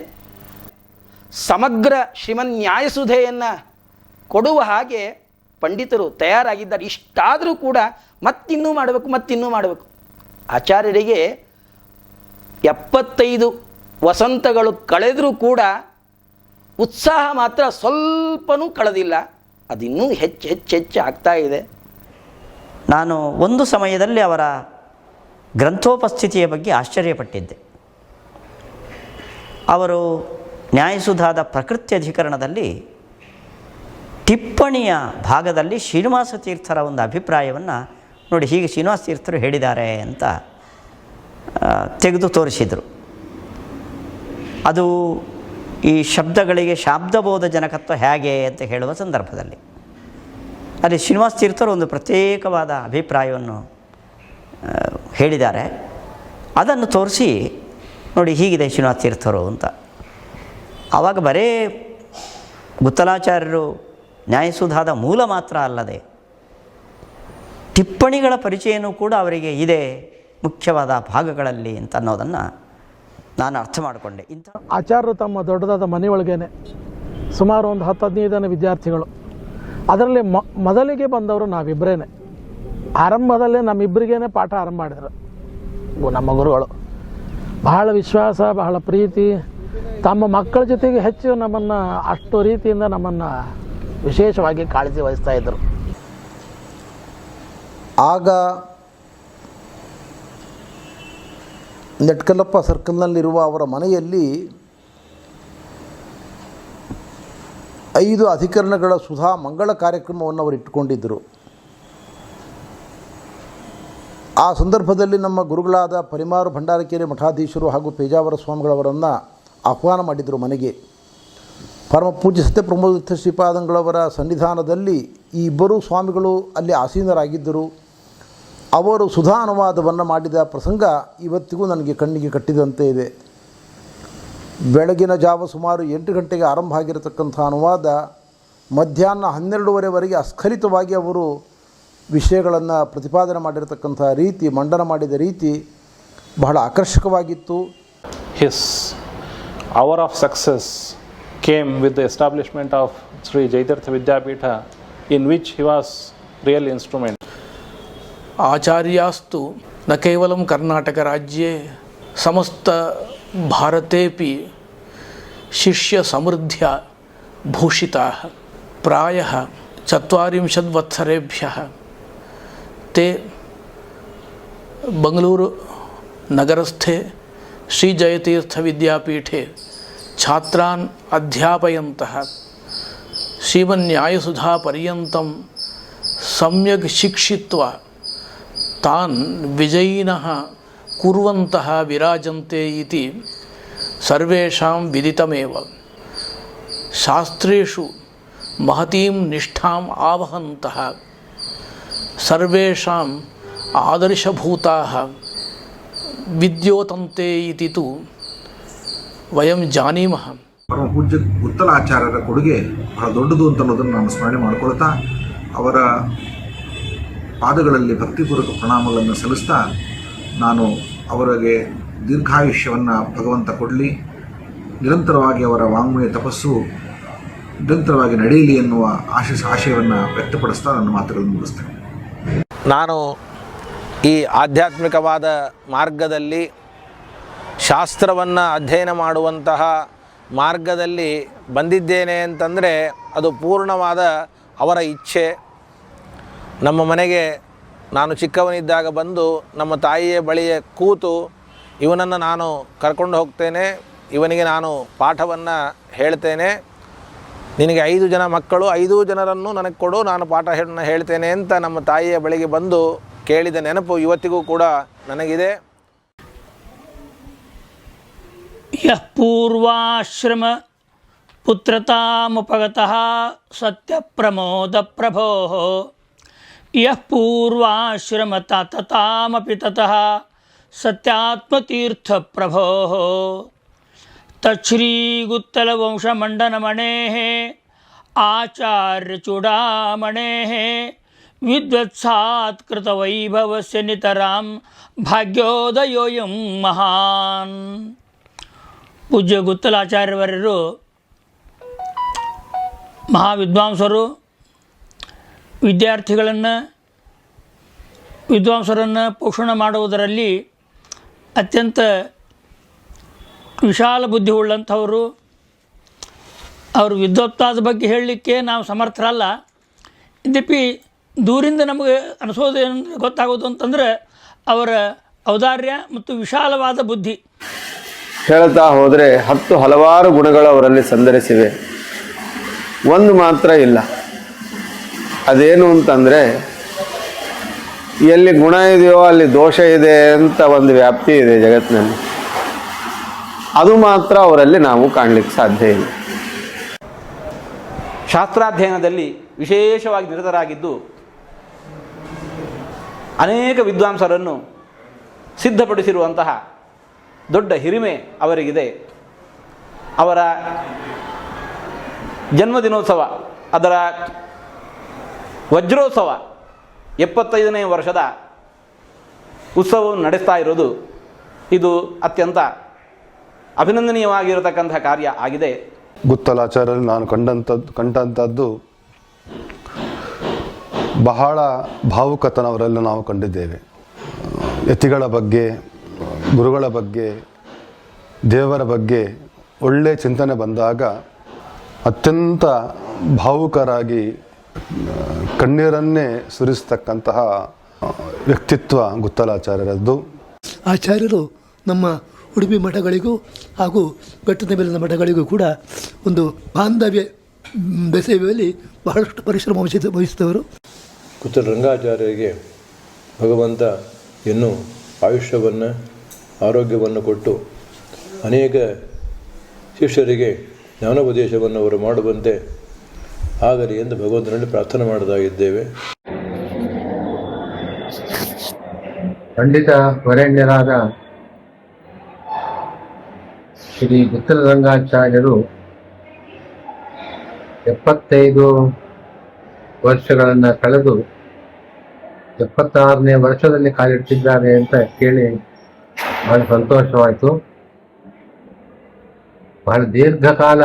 ಸಮಗ್ರ ಶ್ರೀಮನ್ ನ್ಯಾಯಸುಧೆಯನ್ನು ಕೊಡುವ ಹಾಗೆ ಪಂಡಿತರು ತಯಾರಾಗಿದ್ದಾರೆ. ಇಷ್ಟಾದರೂ ಕೂಡ ಮತ್ತಿನ್ನೂ ಮಾಡಬೇಕು. ಆಚಾರ್ಯರಿಗೆ 75 ವಸಂತಗಳು ಕಳೆದರೂ ಕೂಡ ಉತ್ಸಾಹ ಮಾತ್ರ ಸ್ವಲ್ಪನೂ ಕಳೆದಿಲ್ಲ. ಅದಿನ್ನೂ ಹೆಚ್ಚು ಆಗ್ತಾ ಇದೆ. ನಾನು ಒಂದು ಸಮಯದಲ್ಲಿ ಅವರ ಗ್ರಂಥೋಪಸ್ಥಿತಿಯ ಬಗ್ಗೆ ಆಶ್ಚರ್ಯಪಟ್ಟಿದ್ದೆ. ಅವರು ನ್ಯಾಯಸುಧಾದ ಪ್ರಕೃತಿ ಅಧಿಕರಣದಲ್ಲಿ ಟಿಪ್ಪಣಿಯ ಭಾಗದಲ್ಲಿ ಶ್ರೀನಿವಾಸ ತೀರ್ಥರ ಒಂದು ಅಭಿಪ್ರಾಯವನ್ನು ನೋಡಿ, ಹೀಗೆ ಶ್ರೀನಿವಾಸ ತೀರ್ಥರು ಹೇಳಿದ್ದಾರೆ ಅಂತ ತೆಗೆದು ತೋರಿಸಿದರು. ಅದು ಈ ಶಬ್ದಗಳಿಗೆ ಶಾಬ್ದಬೋಧ ಜನಕತ್ವ ಹೇಗೆ ಅಂತ ಹೇಳುವ ಸಂದರ್ಭದಲ್ಲಿ ಅಲ್ಲಿ ಶ್ರೀನಿವಾಸ ತೀರ್ಥರು ಒಂದು ಪ್ರತ್ಯೇಕವಾದ ಅಭಿಪ್ರಾಯವನ್ನು ಹೇಳಿದ್ದಾರೆ. ಅದನ್ನು ತೋರಿಸಿ ನೋಡಿ, ಹೀಗಿದೆ ಶ್ರೀನಿವಾಸ ತೀರ್ಥರು ಅಂತ. ಆವಾಗ ಬರೇ ಗುತ್ತಲಾಚಾರ್ಯರು ನ್ಯಾಯಸುಧಾದ ಮೂಲ ಮಾತ್ರ ಅಲ್ಲದೆ ಟಿಪ್ಪಣಿಗಳ ಪರಿಚಯನೂ ಕೂಡ ಅವರಿಗೆ ಇದೆ ಮುಖ್ಯವಾದ ಭಾಗಗಳಲ್ಲಿ ಅಂತ ಅನ್ನೋದನ್ನು ನಾನು ಅರ್ಥ ಮಾಡಿಕೊಂಡೆ. ಆಚಾರ್ಯರು ತಮ್ಮ ದೊಡ್ಡದಾದ ಮನೆಯೊಳಗೇನೆ ಸುಮಾರು ಒಂದು 10-15 ಜನ ವಿದ್ಯಾರ್ಥಿಗಳು, ಅದರಲ್ಲಿ ಮೊದಲಿಗೆ ಬಂದವರು ನಾವಿಬ್ಬರೇನೆ. ಆರಂಭದಲ್ಲೇ ನಮ್ಮಿಬ್ಬರಿಗೇನೆ ಪಾಠ ಆರಂಭ ಮಾಡಿದರು ನಮ್ಮ ಗುರುಗಳು. ಬಹಳ ವಿಶ್ವಾಸ, ಬಹಳ ಪ್ರೀತಿ, ತಮ್ಮ ಮಕ್ಕಳ ಜೊತೆಗೆ ಹೆಚ್ಚು ನಮ್ಮನ್ನು ಅಷ್ಟು ರೀತಿಯಿಂದ ನಮ್ಮನ್ನು ವಿಶೇಷವಾಗಿ ಕಾಳಜಿ ವಹಿಸ್ತಾ ಇದ್ದರು. ಆಗ ನೆಟ್ಕಲ್ಲಪ್ಪ ಸರ್ಕಲ್ನಲ್ಲಿರುವ ಅವರ ಮನೆಯಲ್ಲಿ 5 ಅಧಿಕರಣಗಳ ಸುಧಾ ಮಂಗಳ ಕಾರ್ಯಕ್ರಮವನ್ನು ಅವರು ಇಟ್ಟುಕೊಂಡಿದ್ದರು. ಆ ಸಂದರ್ಭದಲ್ಲಿ ನಮ್ಮ ಗುರುಗಳಾದ ಪರಿಮಾರು ಭಂಡಾರಕೆರೆ ಮಠಾಧೀಶರು ಹಾಗೂ ಪೇಜಾವರ ಸ್ವಾಮಿಗಳವರನ್ನು ಆಹ್ವಾನ ಮಾಡಿದರು ಮನೆಗೆ. ಪರಮ ಪೂಜ್ಯ ಸತ್ಯಪ್ರಮೋದ ಶ್ರೀಪಾದಂಗಳವರ ಸನ್ನಿಧಾನದಲ್ಲಿ ಈ ಇಬ್ಬರೂ ಸ್ವಾಮಿಗಳು ಅಲ್ಲಿ ಆಸೀನರಾಗಿದ್ದರು. ಅವರು ಸುಧಾ ಅನುವಾದವನ್ನು ಮಾಡಿದ ಪ್ರಸಂಗ ಇವತ್ತಿಗೂ ನನಗೆ ಕಣ್ಣಿಗೆ ಕಟ್ಟಿದಂತೆ ಇದೆ. ಬೆಳಗಿನ ಜಾವ ಸುಮಾರು 8 ಗಂಟೆಗೆ ಆರಂಭ ಆಗಿರತಕ್ಕಂಥ ಅನುವಾದ ಮಧ್ಯಾಹ್ನ 12:30ವರೆಗೆ ಅಸ್ಖಲಿತವಾಗಿ ಅವರು ವಿಷಯಗಳನ್ನು ಪ್ರತಿಪಾದನೆ ಮಾಡಿರತಕ್ಕಂಥ ರೀತಿ, ಮಂಡನ ಮಾಡಿದ ರೀತಿ ಬಹಳ ಆಕರ್ಷಕವಾಗಿತ್ತು. His hour of success came with the establishment of Sri Jaitirtha Vidyapitha, in which he was real instrument. आचार्यास्तु न केवलं कर्नाटकराज्ये समस्त भारतेपि शिष्यसमृद्ध्या भूषिताः. प्रायः 40 वत्सरेभ्यः ते बङ्गलूरु नगरस्थे श्रीजयतीर्थविद्यापीठे छात्रान् अध्यापयन्तः श्रीमन्यायसुधापर्यन्तं सम्यक् शिक्षित्वा तान् विजयिनः कुर्वन्तः विराजन्ते इति सर्वेषां विदितमेव. शास्त्रेषु महतीं निष्ठाम् आवहन्तः सर्वेषाम् आदर्शभूताः विद्योतन्ते इति तु ವಯಂ ಜಾನೀಮಃ. ಪರಮ ಪೂಜ್ಯ ಗುತ್ತಲಾಚಾರ್ಯರ ಕೊಡುಗೆ ಬಹಳ ದೊಡ್ಡದು ಅಂತ ಅನ್ನೋದನ್ನು ನಾನು ಸ್ಮರಣೆ ಮಾಡಿಕೊಳ್ತಾ ಅವರ ಪಾದಗಳಲ್ಲಿ ಭಕ್ತಿಪೂರ್ವಕ ಪ್ರಣಾಮಗಳನ್ನು ಸಲ್ಲಿಸ್ತಾ ನಾನು ಅವರಿಗೆ ದೀರ್ಘಾಯುಷ್ಯವನ್ನು ಭಗವಂತ ಕೊಡಲಿ, ನಿರಂತರವಾಗಿ ಅವರ ವಾಂಗ್ಮಯ ತಪಸ್ಸು ನಿರಂತರವಾಗಿ ನಡೆಯಲಿ ಎನ್ನುವ ಆಶಯವನ್ನು ವ್ಯಕ್ತಪಡಿಸ್ತಾ ನನ್ನ ಮಾತುಗಳನ್ನು ಮುಗಿಸ್ತೇನೆ. ನಾನು ಈ ಆಧ್ಯಾತ್ಮಿಕವಾದ ಮಾರ್ಗದಲ್ಲಿ ಶಾಸ್ತ್ರವನ್ನು ಅಧ್ಯಯನ ಮಾಡುವಂತಹ ಮಾರ್ಗದಲ್ಲಿ ಬಂದಿದ್ದೇನೆ ಅಂತಂದರೆ ಅದು ಪೂರ್ಣವಾದ ಅವರ ಇಚ್ಛೆ. ನಮ್ಮ ಮನೆಗೆ ನಾನು ಚಿಕ್ಕವನಿದ್ದಾಗ ಬಂದು ನಮ್ಮ ತಾಯಿಯ ಬಳಿಯ ಕೂತು ಇವನನ್ನು ನಾನು ಕರ್ಕೊಂಡು ಹೋಗ್ತೇನೆ, ಇವನಿಗೆ ನಾನು ಪಾಠವನ್ನು ಹೇಳ್ತೇನೆ, ನಿನಗೆ 5 ಜನ ಮಕ್ಕಳು, 5 ಜನರನ್ನು ನನಗೆ ಕೊಡು, ನಾನು ಪಾಠ ಹೇಳ್ತೇನೆ ಅಂತ ನಮ್ಮ ತಾಯಿಯ ಬಳಿಗೆ ಬಂದು ಕೇಳಿದ ನೆನಪು ಇವತ್ತಿಗೂ ಕೂಡ ನನಗಿದೆ. ಯಃ ಪೂರ್ವಾಶ್ರಮ ಪುತ್ರತಾಮುಪಗತಃ ಸತ್ಯಪ್ರಮೋದ ಪ್ರಭೋಃ ಯಃ ಪೂರ್ವಾಶ್ರಮ ತಾತತಾಮಪಿ ತತಃ ಸತ್ಯಾತ್ಮತೀರ್ಥ ಪ್ರಭೋಃ ತಚ್ಛ್ರೀಗುತ್ತಲವಂಶಮಂಡನಮಣೇಃ ಆಚಾರ್ಯಚೂಡಾಮಣೇಃ ವಿದ್ವತ್ಸಾತ್ಕೃತವೈಭವಸ್ಯ ನಿತರಾಂ ಭಾಗ್ಯೋದಯೋಯಂ ಮಹಾನ್. ಪೂಜ್ಯ ಗುತ್ತಲಾಚಾರ್ಯವರರು ಮಹಾವಿದ್ವಾಂಸರು. ವಿದ್ವಾಂಸರನ್ನು ಪೋಷಣೆ ಮಾಡುವುದರಲ್ಲಿ ಅತ್ಯಂತ ವಿಶಾಲ ಬುದ್ಧಿ ಉಳ್ಳಂಥವರು. ಅವರು ವಿದ್ವತ್ತಾದ ಬಗ್ಗೆ ಹೇಳಲಿಕ್ಕೆ ನಾವು ಸಮರ್ಥರಲ್ಲ. ಇದಪ್ಪಿ ದೂರಿಂದ ನಮಗೆ ಅನಿಸೋದು ಗೊತ್ತಾಗೋದು ಅಂತಂದರೆ ಅವರ ಔದಾರ್ಯ ಮತ್ತು ವಿಶಾಲವಾದ ಬುದ್ಧಿ. ಹೇಳ್ತಾ ಹೋದರೆ 10 ಹಲವಾರು ಗುಣಗಳು ಅವರಲ್ಲಿ ಸಂದರಿಸಿವೆ. ಒಂದು ಮಾತ್ರ ಇಲ್ಲ, ಅದೇನು ಅಂತಂದರೆ ಎಲ್ಲಿ ಗುಣ ಇದೆಯೋ ಅಲ್ಲಿ ದೋಷ ಇದೆ ಅಂತ ಒಂದು ವ್ಯಾಪ್ತಿ ಇದೆ ಜಗತ್ತಿನಲ್ಲಿ. ಅದು ಮಾತ್ರ ಅವರಲ್ಲಿ ನಾವು ಕಾಣಲಿಕ್ಕೆ ಸಾಧ್ಯ ಇಲ್ಲ. ಶಾಸ್ತ್ರಾಧ್ಯಯನದಲ್ಲಿ ವಿಶೇಷವಾಗಿ ನಿರತರಾಗಿದ್ದು ಅನೇಕ ವಿದ್ವಾಂಸರನ್ನು ಸಿದ್ಧಪಡಿಸಿರುವಂತಹ ದೊಡ್ಡ ಹಿರಿಮೆ ಅವರಿಗಿದೆ. ಅವರ ಜನ್ಮದಿನೋತ್ಸವ, ಅದರ ವಜ್ರೋತ್ಸವ 75ನೇ ವರ್ಷದ ಉತ್ಸವವನ್ನು ನಡೆಸ್ತಾ ಇರೋದು ಇದು ಅತ್ಯಂತ ಅಭಿನಂದನೀಯವಾಗಿರತಕ್ಕಂಥ ಕಾರ್ಯ ಆಗಿದೆ. ಗುತ್ತಲಾಚಾರ್ಯರಲ್ಲಿ ನಾನು ಕಂಡಂಥದ್ದು ಬಹಳ ಭಾವುಕತನವರೆಲ್ಲ ನಾವು ಕಂಡಿದ್ದೇವೆ. ಯತಿಗಳ ಬಗ್ಗೆ, ಗುರುಗಳ ಬಗ್ಗೆ, ದೇವರ ಬಗ್ಗೆ ಒಳ್ಳೆಯ ಚಿಂತನೆ ಬಂದಾಗ ಅತ್ಯಂತ ಭಾವುಕರಾಗಿ ಕಣ್ಣೀರನ್ನೇ ಸುರಿಸ್ತಕ್ಕಂತಹ ವ್ಯಕ್ತಿತ್ವ ಗುತ್ತಲಾಚಾರ್ಯರದ್ದು. ಆಚಾರ್ಯರು ನಮ್ಮ ಉಡುಪಿ ಮಠಗಳಿಗೂ ಹಾಗೂ ಘಟ್ಟದ ಮೇಲಿನ ಮಠಗಳಿಗೂ ಕೂಡ ಒಂದು ಬಾಂಧವ್ಯ ಬೆಸೆಯುವಲ್ಲಿ ಬಹಳಷ್ಟು ಪರಿಶ್ರಮ ವಹಿಸಿದವರು. ಕುತ್ತಲ ರಂಗಾಚಾರ್ಯರಿಗೆ ಭಗವಂತ ಇನ್ನೂ ಆಯುಷ್ಯವನ್ನು, ಆರೋಗ್ಯವನ್ನು ಕೊಟ್ಟು ಅನೇಕ ಶಿಷ್ಯರಿಗೆ ಜ್ಞಾನೋಪದೇಶವನ್ನು ಅವರು ಮಾಡುವಂತೆ ಆಗಲಿ ಎಂದು ಭಗವಂತನಲ್ಲಿ ಪ್ರಾರ್ಥನೆ ಮಾಡೋದಾಗಿದ್ದೇವೆ. ಪಂಡಿತ ವರೇಣ್ಯರಾದ ಶ್ರೀ ಗುತ್ತಲ ರಂಗಾಚಾರ್ಯರು 75 ವರ್ಷಗಳನ್ನು ಕಳೆದು 76ನೇ ವರ್ಷದಲ್ಲಿ ಕಾಲಿಡ್ತಿದ್ದಾರೆ ಅಂತ ಕೇಳಿ ಬಹಳ ಸಂತೋಷವಾಯಿತು. ಬಹಳ ದೀರ್ಘಕಾಲ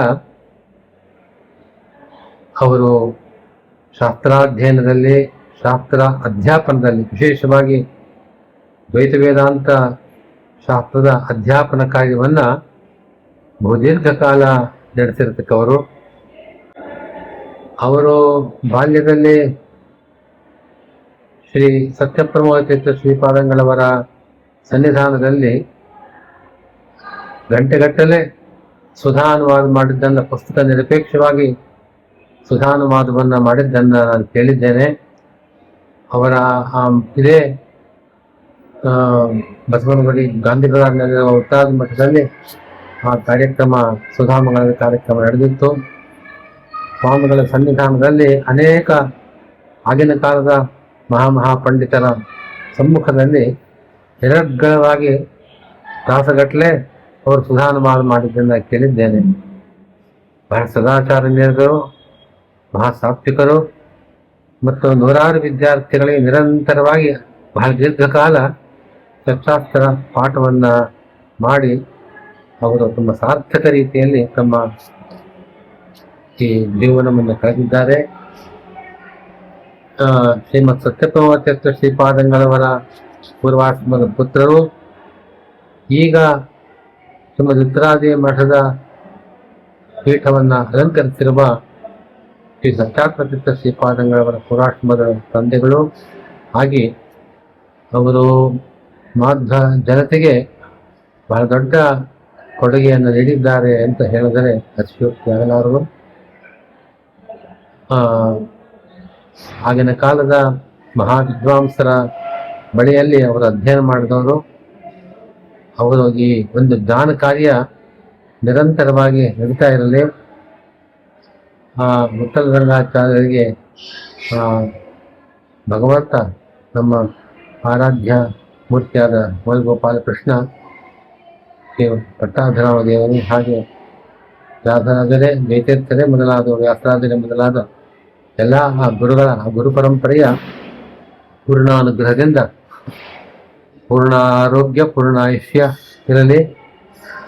ಅವರು ಶಾಸ್ತ್ರಾಧ್ಯಯನದಲ್ಲಿ, ಶಾಸ್ತ್ರ ಅಧ್ಯಾಪನದಲ್ಲಿ, ವಿಶೇಷವಾಗಿ ದ್ವೈತ ವೇದಾಂತ ಶಾಸ್ತ್ರದ ಅಧ್ಯಾಪನ ಕಾರ್ಯವನ್ನು ಬಹುದೀರ್ಘಕಾಲ ನಡೆಸಿರತಕ್ಕವರು. ಅವರು ಬಾಲ್ಯದಲ್ಲಿ ಶ್ರೀ ಸತ್ಯಪ್ರಮೋದ ತೀರ್ಥ ಶ್ರೀಪಾದಂಗಳವರ ಸನ್ನಿಧಾನದಲ್ಲಿ ಗಂಟೆಗಟ್ಟಲೆ ಸುಧಾನುವಾದ ಮಾಡಿದ್ದನ್ನು, ಪುಸ್ತಕ ನಿರಪೇಕ್ಷವಾಗಿ ಸುಧಾನುವಾದವನ್ನು ಮಾಡಿದ್ದನ್ನು ನಾನು ಕೇಳಿದ್ದೇನೆ. ಅವರ ಇದೇ ಬಸವನಗುಡಿ ಗಾಂಧಿನಗರ ಉತ್ತಾದ ಮಠದಲ್ಲಿ ಆ ಕಾರ್ಯಕ್ರಮ, ಸುಧಾಮಗಳ ಕಾರ್ಯಕ್ರಮ ನಡೆದಿತ್ತು. ಸ್ವಾಮಿಗಳ ಸನ್ನಿಧಾನದಲ್ಲಿ ಅನೇಕ ಆಗಿನ ಕಾಲದ ಮಹಾಪಂಡಿತರ ಸಮ್ಮುಖದಲ್ಲಿ ನಿರರ್ಗಳವಾಗಿ ತಾಸಗಟ್ಟಲೆ ಅವರು ಸುಧಾನುವಾದ ಮಾಡಿದ್ದನ್ನು ಕೇಳಿದ್ದೇನೆ. ಬಹಳ ಸದಾಚಾರ್ಯರು, ಮಹಾಸಾತ್ವಿಕರು ಮತ್ತು ನೂರಾರು ವಿದ್ಯಾರ್ಥಿಗಳಿಗೆ ನಿರಂತರವಾಗಿ ಬಹಳ ದೀರ್ಘಕಾಲ ತತ್ವಶಾಸ್ತ್ರ ಪಾಠವನ್ನು ಮಾಡಿ ಅವರು ತುಂಬ ಸಾರ್ಥಕ ರೀತಿಯಲ್ಲಿ ತಮ್ಮ ಈ ಜೀವನವನ್ನು ಕಳೆದಿದ್ದಾರೆ. ಶ್ರೀಮತ್ ಸತ್ಯಪ್ರಮೋದ ತೀರ್ಥ ಶ್ರೀಪಾದಂಗಳವರ ಪೂರ್ವಾಶ್ರಮದ ಪುತ್ರರು, ಈಗ ಶ್ರೀಮದ್ ಉತ್ತರಾದಿ ಮಠದ ಪೀಠವನ್ನು ಅಲಂಕರಿಸಿರುವ ಶ್ರೀ ಸತ್ಯಾತ್ಮ ತೀರ್ಥ ಶ್ರೀಪಾದಂಗಳವರ ಪೂರ್ವಾಶ್ರಮದ ತಂದೆಗಳು ಆಗಿ ಅವರು ಮಾಧ್ವ ಜನತೆಗೆ ಬಹಳ ದೊಡ್ಡ ಕೊಡುಗೆಯನ್ನು ನೀಡಿದ್ದಾರೆ ಅಂತ ಹೇಳಿದರೆ ಅತಿಶಯೋಕ್ತಿ ಆಗಲಾರದು. ಆಗಿನ ಕಾಲದ ಮಹಾವಿದ್ವಾಂಸರ ಬಳಿಯಲ್ಲಿ ಅವರು ಅಧ್ಯಯನ ಮಾಡಿದವರು. ಅವರು ಈ ಒಂದು ಜ್ಞಾನ ಕಾರ್ಯ ನಿರಂತರವಾಗಿ ನಡೀತಾ ಇರಲಿ. ಗುತ್ತಲ ರಂಗಾಚಾರ್ಯರಿಗೆ ಭಗವಂತ ನಮ್ಮ ಆರಾಧ್ಯ ಮೂರ್ತಿಯಾದ ಗೋಪಾಲ ಕೃಷ್ಣ, ಪಟ್ಟಾಭಿರಾಮ ದೇವರು, ಹಾಗೆ ರಾಧರಾಜರೇ, ಜಯತೀರ್ಥರೇ ಮೊದಲಾದವರು, ವ್ಯಾಸರಾಜರೇ ಮೊದಲಾದ ಎಲ್ಲ ಆ ಗುರುಗಳ ಗುರು ಪರಂಪರೆಯ ಪೂರ್ಣಾನುಗ್ರಹದಿಂದ ಪೂರ್ಣ ಆರೋಗ್ಯ, ಪೂರ್ಣ ಆಯುಷ್ಯ ಇರಲಿ.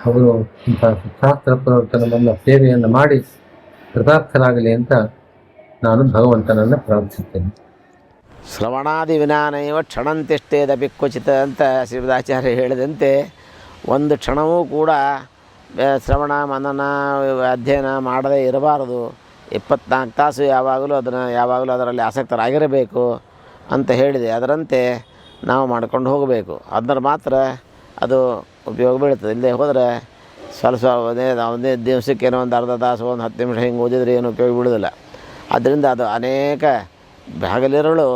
ಅವರು ಇಂಥ ಶಾಸ್ತ್ರ ಪ್ರವರ್ತನವನ್ನು ಸೇವೆಯನ್ನು ಮಾಡಿ ಕೃತಾರ್ಥರಾಗಲಿ ಅಂತ ನಾನು ಭಗವಂತನನ್ನು ಪ್ರಾರ್ಥಿಸುತ್ತೇನೆ. ಶ್ರವಣಾದಿ ವಿನಾನೈವ ಕ್ಷಣಂತಿಷ್ಟೇದಪಿ ಕ್ವಚಿತ ಅಂತ ಶ್ರೀಮದಾಚಾರ್ಯ ಹೇಳಿದಂತೆ ಒಂದು ಕ್ಷಣವೂ ಕೂಡ ಶ್ರವಣ ಮನನ ಅಧ್ಯಯನ ಮಾಡದೇ ಇರಬಾರದು. 24 ತಾಸು ಯಾವಾಗಲೂ ಅದರಲ್ಲಿ ಆಸಕ್ತರಾಗಿರಬೇಕು ಅಂತ ಹೇಳಿದೆ. ಅದರಂತೆ ನಾವು ಮಾಡ್ಕೊಂಡು ಹೋಗಬೇಕು. ಅದರ ಮಾತ್ರ ಅದು ಉಪಯೋಗ ಬೀಳ್ತದೆ. ಇಲ್ಲದೆ ಹೋದರೆ ಸ್ವಲ್ಪ ಒಂದೇ ದಿವಸಕ್ಕೆ ಏನೋ ಒಂದು ಅರ್ಧ ತಾಸು, ಒಂದು 10 ನಿಮಿಷ ಹಿಂಗೆ ಓದಿದರೆ ಏನು ಉಪಯೋಗ ಬೀಳೋದಿಲ್ಲ. ಆದ್ದರಿಂದ ಅದು ಅನೇಕ ಹಗಲಿರುಳು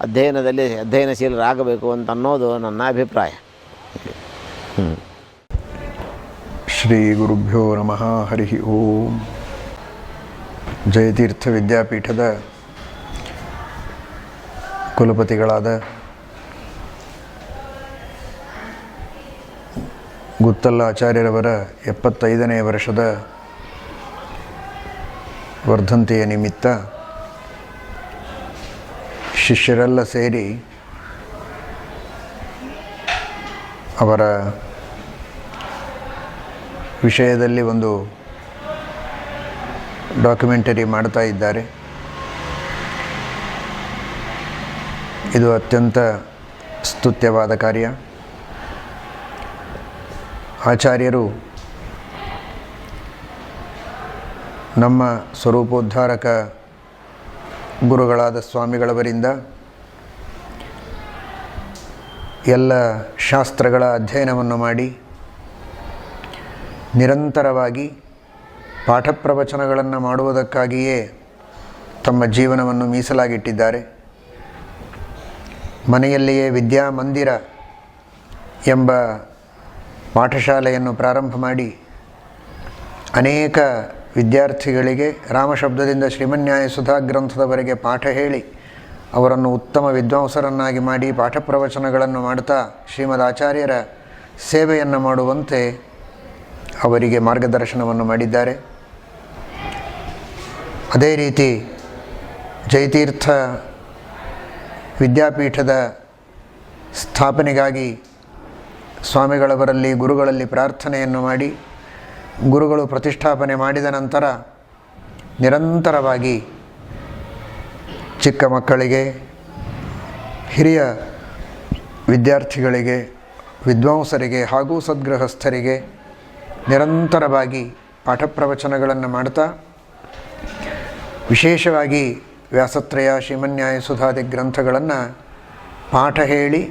ಅಧ್ಯಯನಶೀಲರಾಗಬೇಕು ಅಂತ ಅನ್ನೋದು ನನ್ನ ಅಭಿಪ್ರಾಯ. ಶ್ರೀ ಗುರುಭ್ಯೋ ನಮಃ. ಹರಿ ಓಂ. ಜಯತೀರ್ಥ ವಿದ್ಯಾಪೀಠದ ಕುಲಪತಿಗಳಾದ ಗುತ್ತಲ ಆಚಾರ್ಯರವರ 75ನೇ ವರ್ಷದ ವರ್ಧಂತಿಯ ನಿಮಿತ್ತ ಶಿಷ್ಯರೆಲ್ಲ ಸೇರಿ ಅವರ ವಿಷಯದಲ್ಲಿ ಒಂದು ಡಾಕ್ಯುಮೆಂಟರಿ ಮಾಡ್ತಾ ಇದ್ದಾರೆ. ಇದು ಅತ್ಯಂತ ಸ್ತುತ್ಯವಾದ ಕಾರ್ಯ. ಆಚಾರ್ಯರು ನಮ್ಮ ಸ್ವರೂಪೋದ್ಧಾರಕ ಗುರುಗಳಾದ ಸ್ವಾಮಿಗಳವರಿಂದ ಎಲ್ಲ ಶಾಸ್ತ್ರಗಳ ಅಧ್ಯಯನವನ್ನು ಮಾಡಿ ನಿರಂತರವಾಗಿ ಪಾಠ ಪ್ರವಚನಗಳನ್ನು ಮಾಡುವುದಕ್ಕಾಗಿಯೇ ತಮ್ಮ ಜೀವನವನ್ನು ಮೀಸಲಾಗಿಟ್ಟಿದ್ದಾರೆ. ಮನೆಯಲ್ಲಿಯೇ ವಿದ್ಯಾಮಂದಿರ ಎಂಬ ಪಾಠಶಾಲೆಯನ್ನು ಪ್ರಾರಂಭ ಮಾಡಿ ಅನೇಕ ವಿದ್ಯಾರ್ಥಿಗಳಿಗೆ ರಾಮಶಬ್ದದಿಂದ ಶ್ರೀಮನ್ಯಾಯ ಸುಧಾ ಗ್ರಂಥದವರೆಗೆ ಪಾಠ ಹೇಳಿ ಅವರನ್ನು ಉತ್ತಮ ವಿದ್ವಾಂಸರನ್ನಾಗಿ ಮಾಡಿ ಪಾಠ ಪ್ರವಚನಗಳನ್ನು ಮಾಡ್ತಾ ಶ್ರೀಮದ್ ಆಚಾರ್ಯರ ಸೇವೆಯನ್ನು ಮಾಡುವಂತೆ ಅವರಿಗೆ ಮಾರ್ಗದರ್ಶನವನ್ನು ಮಾಡಿದ್ದಾರೆ. ಅದೇ ರೀತಿ ಜಯತೀರ್ಥ ವಿದ್ಯಾಪೀಠದ ಸ್ಥಾಪನೆಗಾಗಿ ಸ್ವಾಮಿಗಳವರಲ್ಲಿ ಗುರುಗಳಲ್ಲಿ ಪ್ರಾರ್ಥನೆಯನ್ನು ಮಾಡಿ ಗುರುಗಳು ಪ್ರತಿಷ್ಠಾಪನೆ ಮಾಡಿದ ನಂತರ ನಿರಂತರವಾಗಿ ಚಿಕ್ಕ ಮಕ್ಕಳಿಗೆ, ಹಿರಿಯ ವಿದ್ಯಾರ್ಥಿಗಳಿಗೆ, ವಿದ್ವಾಂಸರಿಗೆ ಹಾಗೂ ಸದ್ಗೃಹಸ್ಥರಿಗೆ ನಿರಂತರವಾಗಿ ಪಾಠ ಪ್ರವಚನಗಳನ್ನು ಮಾಡ್ತಾ ವಿಶೇಷವಾಗಿ ವ್ಯಾಸತ್ರಯ, ಶ್ರೀಮನ್ಯಾಯ ಸುಧಾದಿ ಗ್ರಂಥಗಳನ್ನು ಪಾಠ ಹೇಳಿ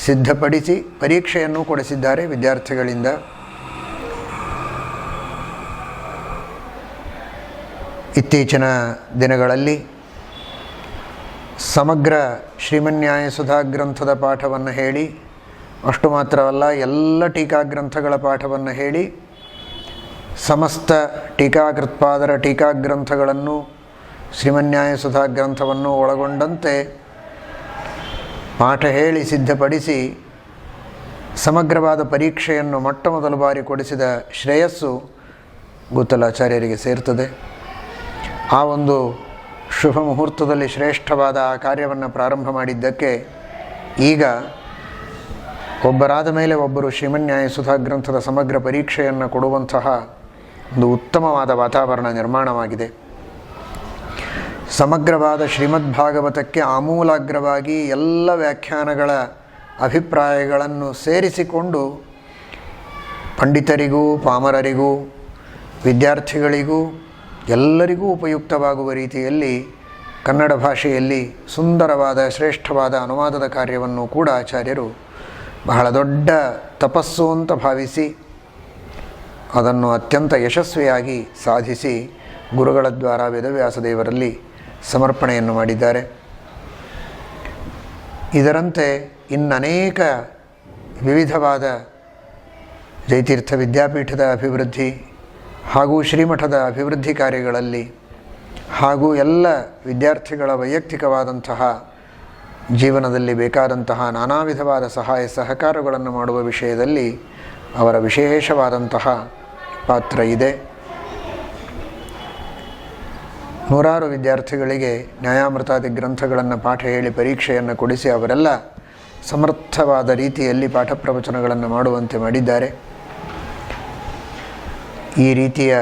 ಸಿದ್ಧಪಡಿಸಿ ಪರೀಕ್ಷೆಯನ್ನು ಕೊಡಿಸಿದ್ದಾರೆ ವಿದ್ಯಾರ್ಥಿಗಳಿಂದ. ಇತ್ತೀಚಿನ ದಿನಗಳಲ್ಲಿ ಸಮಗ್ರ ಶ್ರೀಮನ್ಯಾಯ ಸುಧಾ ಗ್ರಂಥದ ಪಾಠವನ್ನು ಹೇಳಿ, ಅಷ್ಟು ಮಾತ್ರವಲ್ಲ ಎಲ್ಲ ಟೀಕಾಗ್ರಂಥಗಳ ಪಾಠವನ್ನು ಹೇಳಿ ಸಮಸ್ತ ಟೀಕಾಕೃತ್ಪಾದರ ಟೀಕಾಗ್ರಂಥಗಳನ್ನು ಶ್ರೀಮನ್ಯಾಯ ಸುಧಾ ಗ್ರಂಥವನ್ನು ಒಳಗೊಂಡಂತೆ ಪಾಠ ಹೇಳಿ ಸಿದ್ಧಪಡಿಸಿ ಸಮಗ್ರವಾದ ಪರೀಕ್ಷೆಯನ್ನು ಮೊಟ್ಟ ಮೊದಲ ಬಾರಿ ಕೊಡಿಸಿದ ಶ್ರೇಯಸ್ಸು ಗುತ್ತಲಾಚಾರ್ಯರಿಗೆ ಸೇರ್ತದೆ. ಆ ಒಂದು ಶುಭ ಮುಹೂರ್ತದಲ್ಲಿ ಶ್ರೇಷ್ಠವಾದ ಆ ಕಾರ್ಯವನ್ನು ಪ್ರಾರಂಭ ಮಾಡಿದ್ದಕ್ಕೆ ಈಗ ಒಬ್ಬರಾದ ಮೇಲೆ ಒಬ್ಬರು ಶ್ರೀಮನ್ಯಾಯ ಸುಧಾ ಗ್ರಂಥದ ಸಮಗ್ರ ಪರೀಕ್ಷೆಯನ್ನು ಕೊಡುವಂತಹ ಒಂದು ಉತ್ತಮವಾದ ವಾತಾವರಣ ನಿರ್ಮಾಣವಾಗಿದೆ. ಸಮಗ್ರವಾದ ಶ್ರೀಮದ್ಭಾಗವತಕ್ಕೆ ಆಮೂಲಾಗ್ರವಾಗಿ ಎಲ್ಲ ವ್ಯಾಖ್ಯಾನಗಳ ಅಭಿಪ್ರಾಯಗಳನ್ನು ಸೇರಿಸಿಕೊಂಡು ಪಂಡಿತರಿಗೂ ಪಾಮರರಿಗೂ ವಿದ್ಯಾರ್ಥಿಗಳಿಗೂ ಎಲ್ಲರಿಗೂ ಉಪಯುಕ್ತವಾಗುವ ರೀತಿಯಲ್ಲಿ ಕನ್ನಡ ಭಾಷೆಯಲ್ಲಿ ಸುಂದರವಾದ ಶ್ರೇಷ್ಠವಾದ ಅನುವಾದದ ಕಾರ್ಯವನ್ನು ಕೂಡ ಆಚಾರ್ಯರು ಬಹಳ ದೊಡ್ಡ ತಪಸ್ಸು ಅಂತ ಭಾವಿಸಿ ಅದನ್ನು ಅತ್ಯಂತ ಯಶಸ್ವಿಯಾಗಿ ಸಾಧಿಸಿ ಗುರುಗಳ ದ್ವಾರ ವೇದವ್ಯಾಸದೇವರಲ್ಲಿ ಸಮರ್ಪಣೆಯನ್ನು ಮಾಡಿದ್ದಾರೆ. ಇದರಂತೆ ಇನ್ನನೇಕ ವಿವಿಧವಾದ ಜಯತೀರ್ಥ ವಿದ್ಯಾಪೀಠದ ಅಭಿವೃದ್ಧಿ ಹಾಗೂ ಶ್ರೀಮಠದ ಅಭಿವೃದ್ಧಿ ಕಾರ್ಯಗಳಲ್ಲಿ ಹಾಗೂ ಎಲ್ಲ ವಿದ್ಯಾರ್ಥಿಗಳ ವೈಯಕ್ತಿಕವಾದಂತಹ ಜೀವನದಲ್ಲಿ ಬೇಕಾದಂತಹ ನಾನಾ ವಿಧವಾದ ಸಹಾಯ ಸಹಕಾರಗಳನ್ನು ಮಾಡುವ ವಿಷಯದಲ್ಲಿ ಅವರ ವಿಶೇಷವಾದಂತಹ ಪಾತ್ರ ಇದೆ. ನೂರಾರು ವಿದ್ಯಾರ್ಥಿಗಳಿಗೆ ನ್ಯಾಯಾಮೃತಾದಿ ಗ್ರಂಥಗಳನ್ನು ಪಾಠ ಹೇಳಿ ಪರೀಕ್ಷೆಯನ್ನು ಕೊಡಿಸಿ ಅವರೆಲ್ಲ ಸಮರ್ಥವಾದ ರೀತಿಯಲ್ಲಿ ಪಾಠ ಪ್ರವಚನಗಳನ್ನು ಮಾಡುವಂತೆ ಮಾಡಿದ್ದಾರೆ. ಈ ರೀತಿಯ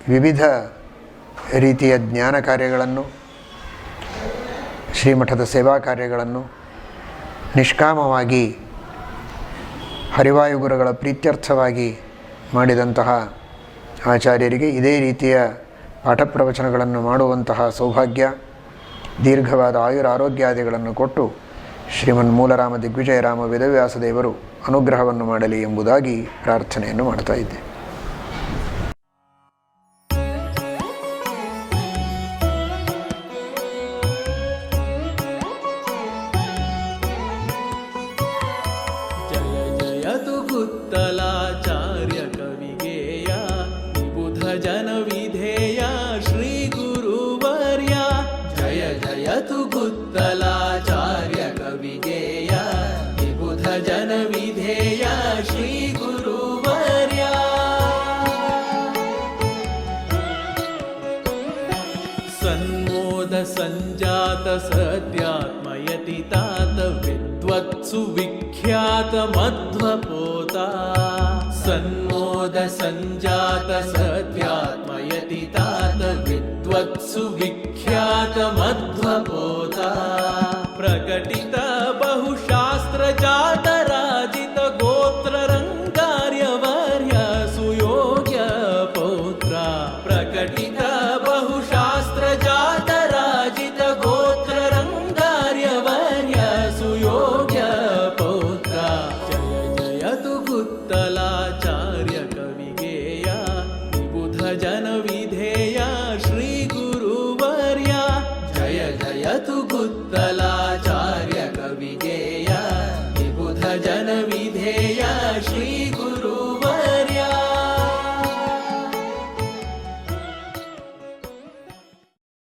ವಿವಿಧ ರೀತಿಯ ಜ್ಞಾನ ಕಾರ್ಯಗಳನ್ನು, ಶ್ರೀಮಠದ ಸೇವಾ ಕಾರ್ಯಗಳನ್ನು ನಿಷ್ಕಾಮವಾಗಿ ಹರಿವಾಯುಗುರುಗಳ ಪ್ರೀತ್ಯರ್ಥವಾಗಿ ಮಾಡಿದಂತಹ ಆಚಾರ್ಯರಿಗೆ ಇದೇ ರೀತಿಯ ಪಾಠ ಪ್ರವಚನಗಳನ್ನು ಮಾಡುವಂತಹ ಸೌಭಾಗ್ಯ, ದೀರ್ಘವಾದ ಆಯುರಾರೋಗ್ಯಾದಿಗಳನ್ನು ಕೊಟ್ಟು ಶ್ರೀಮನ್ ಮೂಲರಾಮ ದಿಗ್ವಿಜಯರಾಮ ವೇದವ್ಯಾಸದೇವರು ಅನುಗ್ರಹವನ್ನು ಮಾಡಲಿ ಎಂಬುದಾಗಿ ಪ್ರಾರ್ಥನೆಯನ್ನು ಮಾಡ್ತಾ ಇದ್ದೆ. ಗುತ್ತಲಾಚಾರ್ಯ ಕವಿಗೇಯ ವಿಬುಧ ಜನ ವಿಧೇಯ ಶ್ರೀ ಗುರುವರ್ಯ. ಜಯ ಜಯತು ಗುತ್ತಲಾಚಾರ್ಯ ಕವಿಗೇಯ ವಿಬುಧ ಜನ ವಿಧೇಯ ಶ್ರೀ ಗುರುವರ್ಯ. ಸನ್ಮೋದ ಸಂಜಾತ ಸತ್ಯಾತ್ಮ तात विद्वत्सु विख्यात मध्वपोता सन्मोद संजात सत्यात्मयति तात विद्वत्सु विख्यात मध्वपोता प्रकटित बहुशास्त्र जात राजित गोत्र रंगार्यवर्य सुयोग्य पौत्र प्रकटित बहुशास्त्र जात राजित गोत्र रंगार्यवर्य सुयोग्य पौत्र जय जयतु गुत्तलाचार्य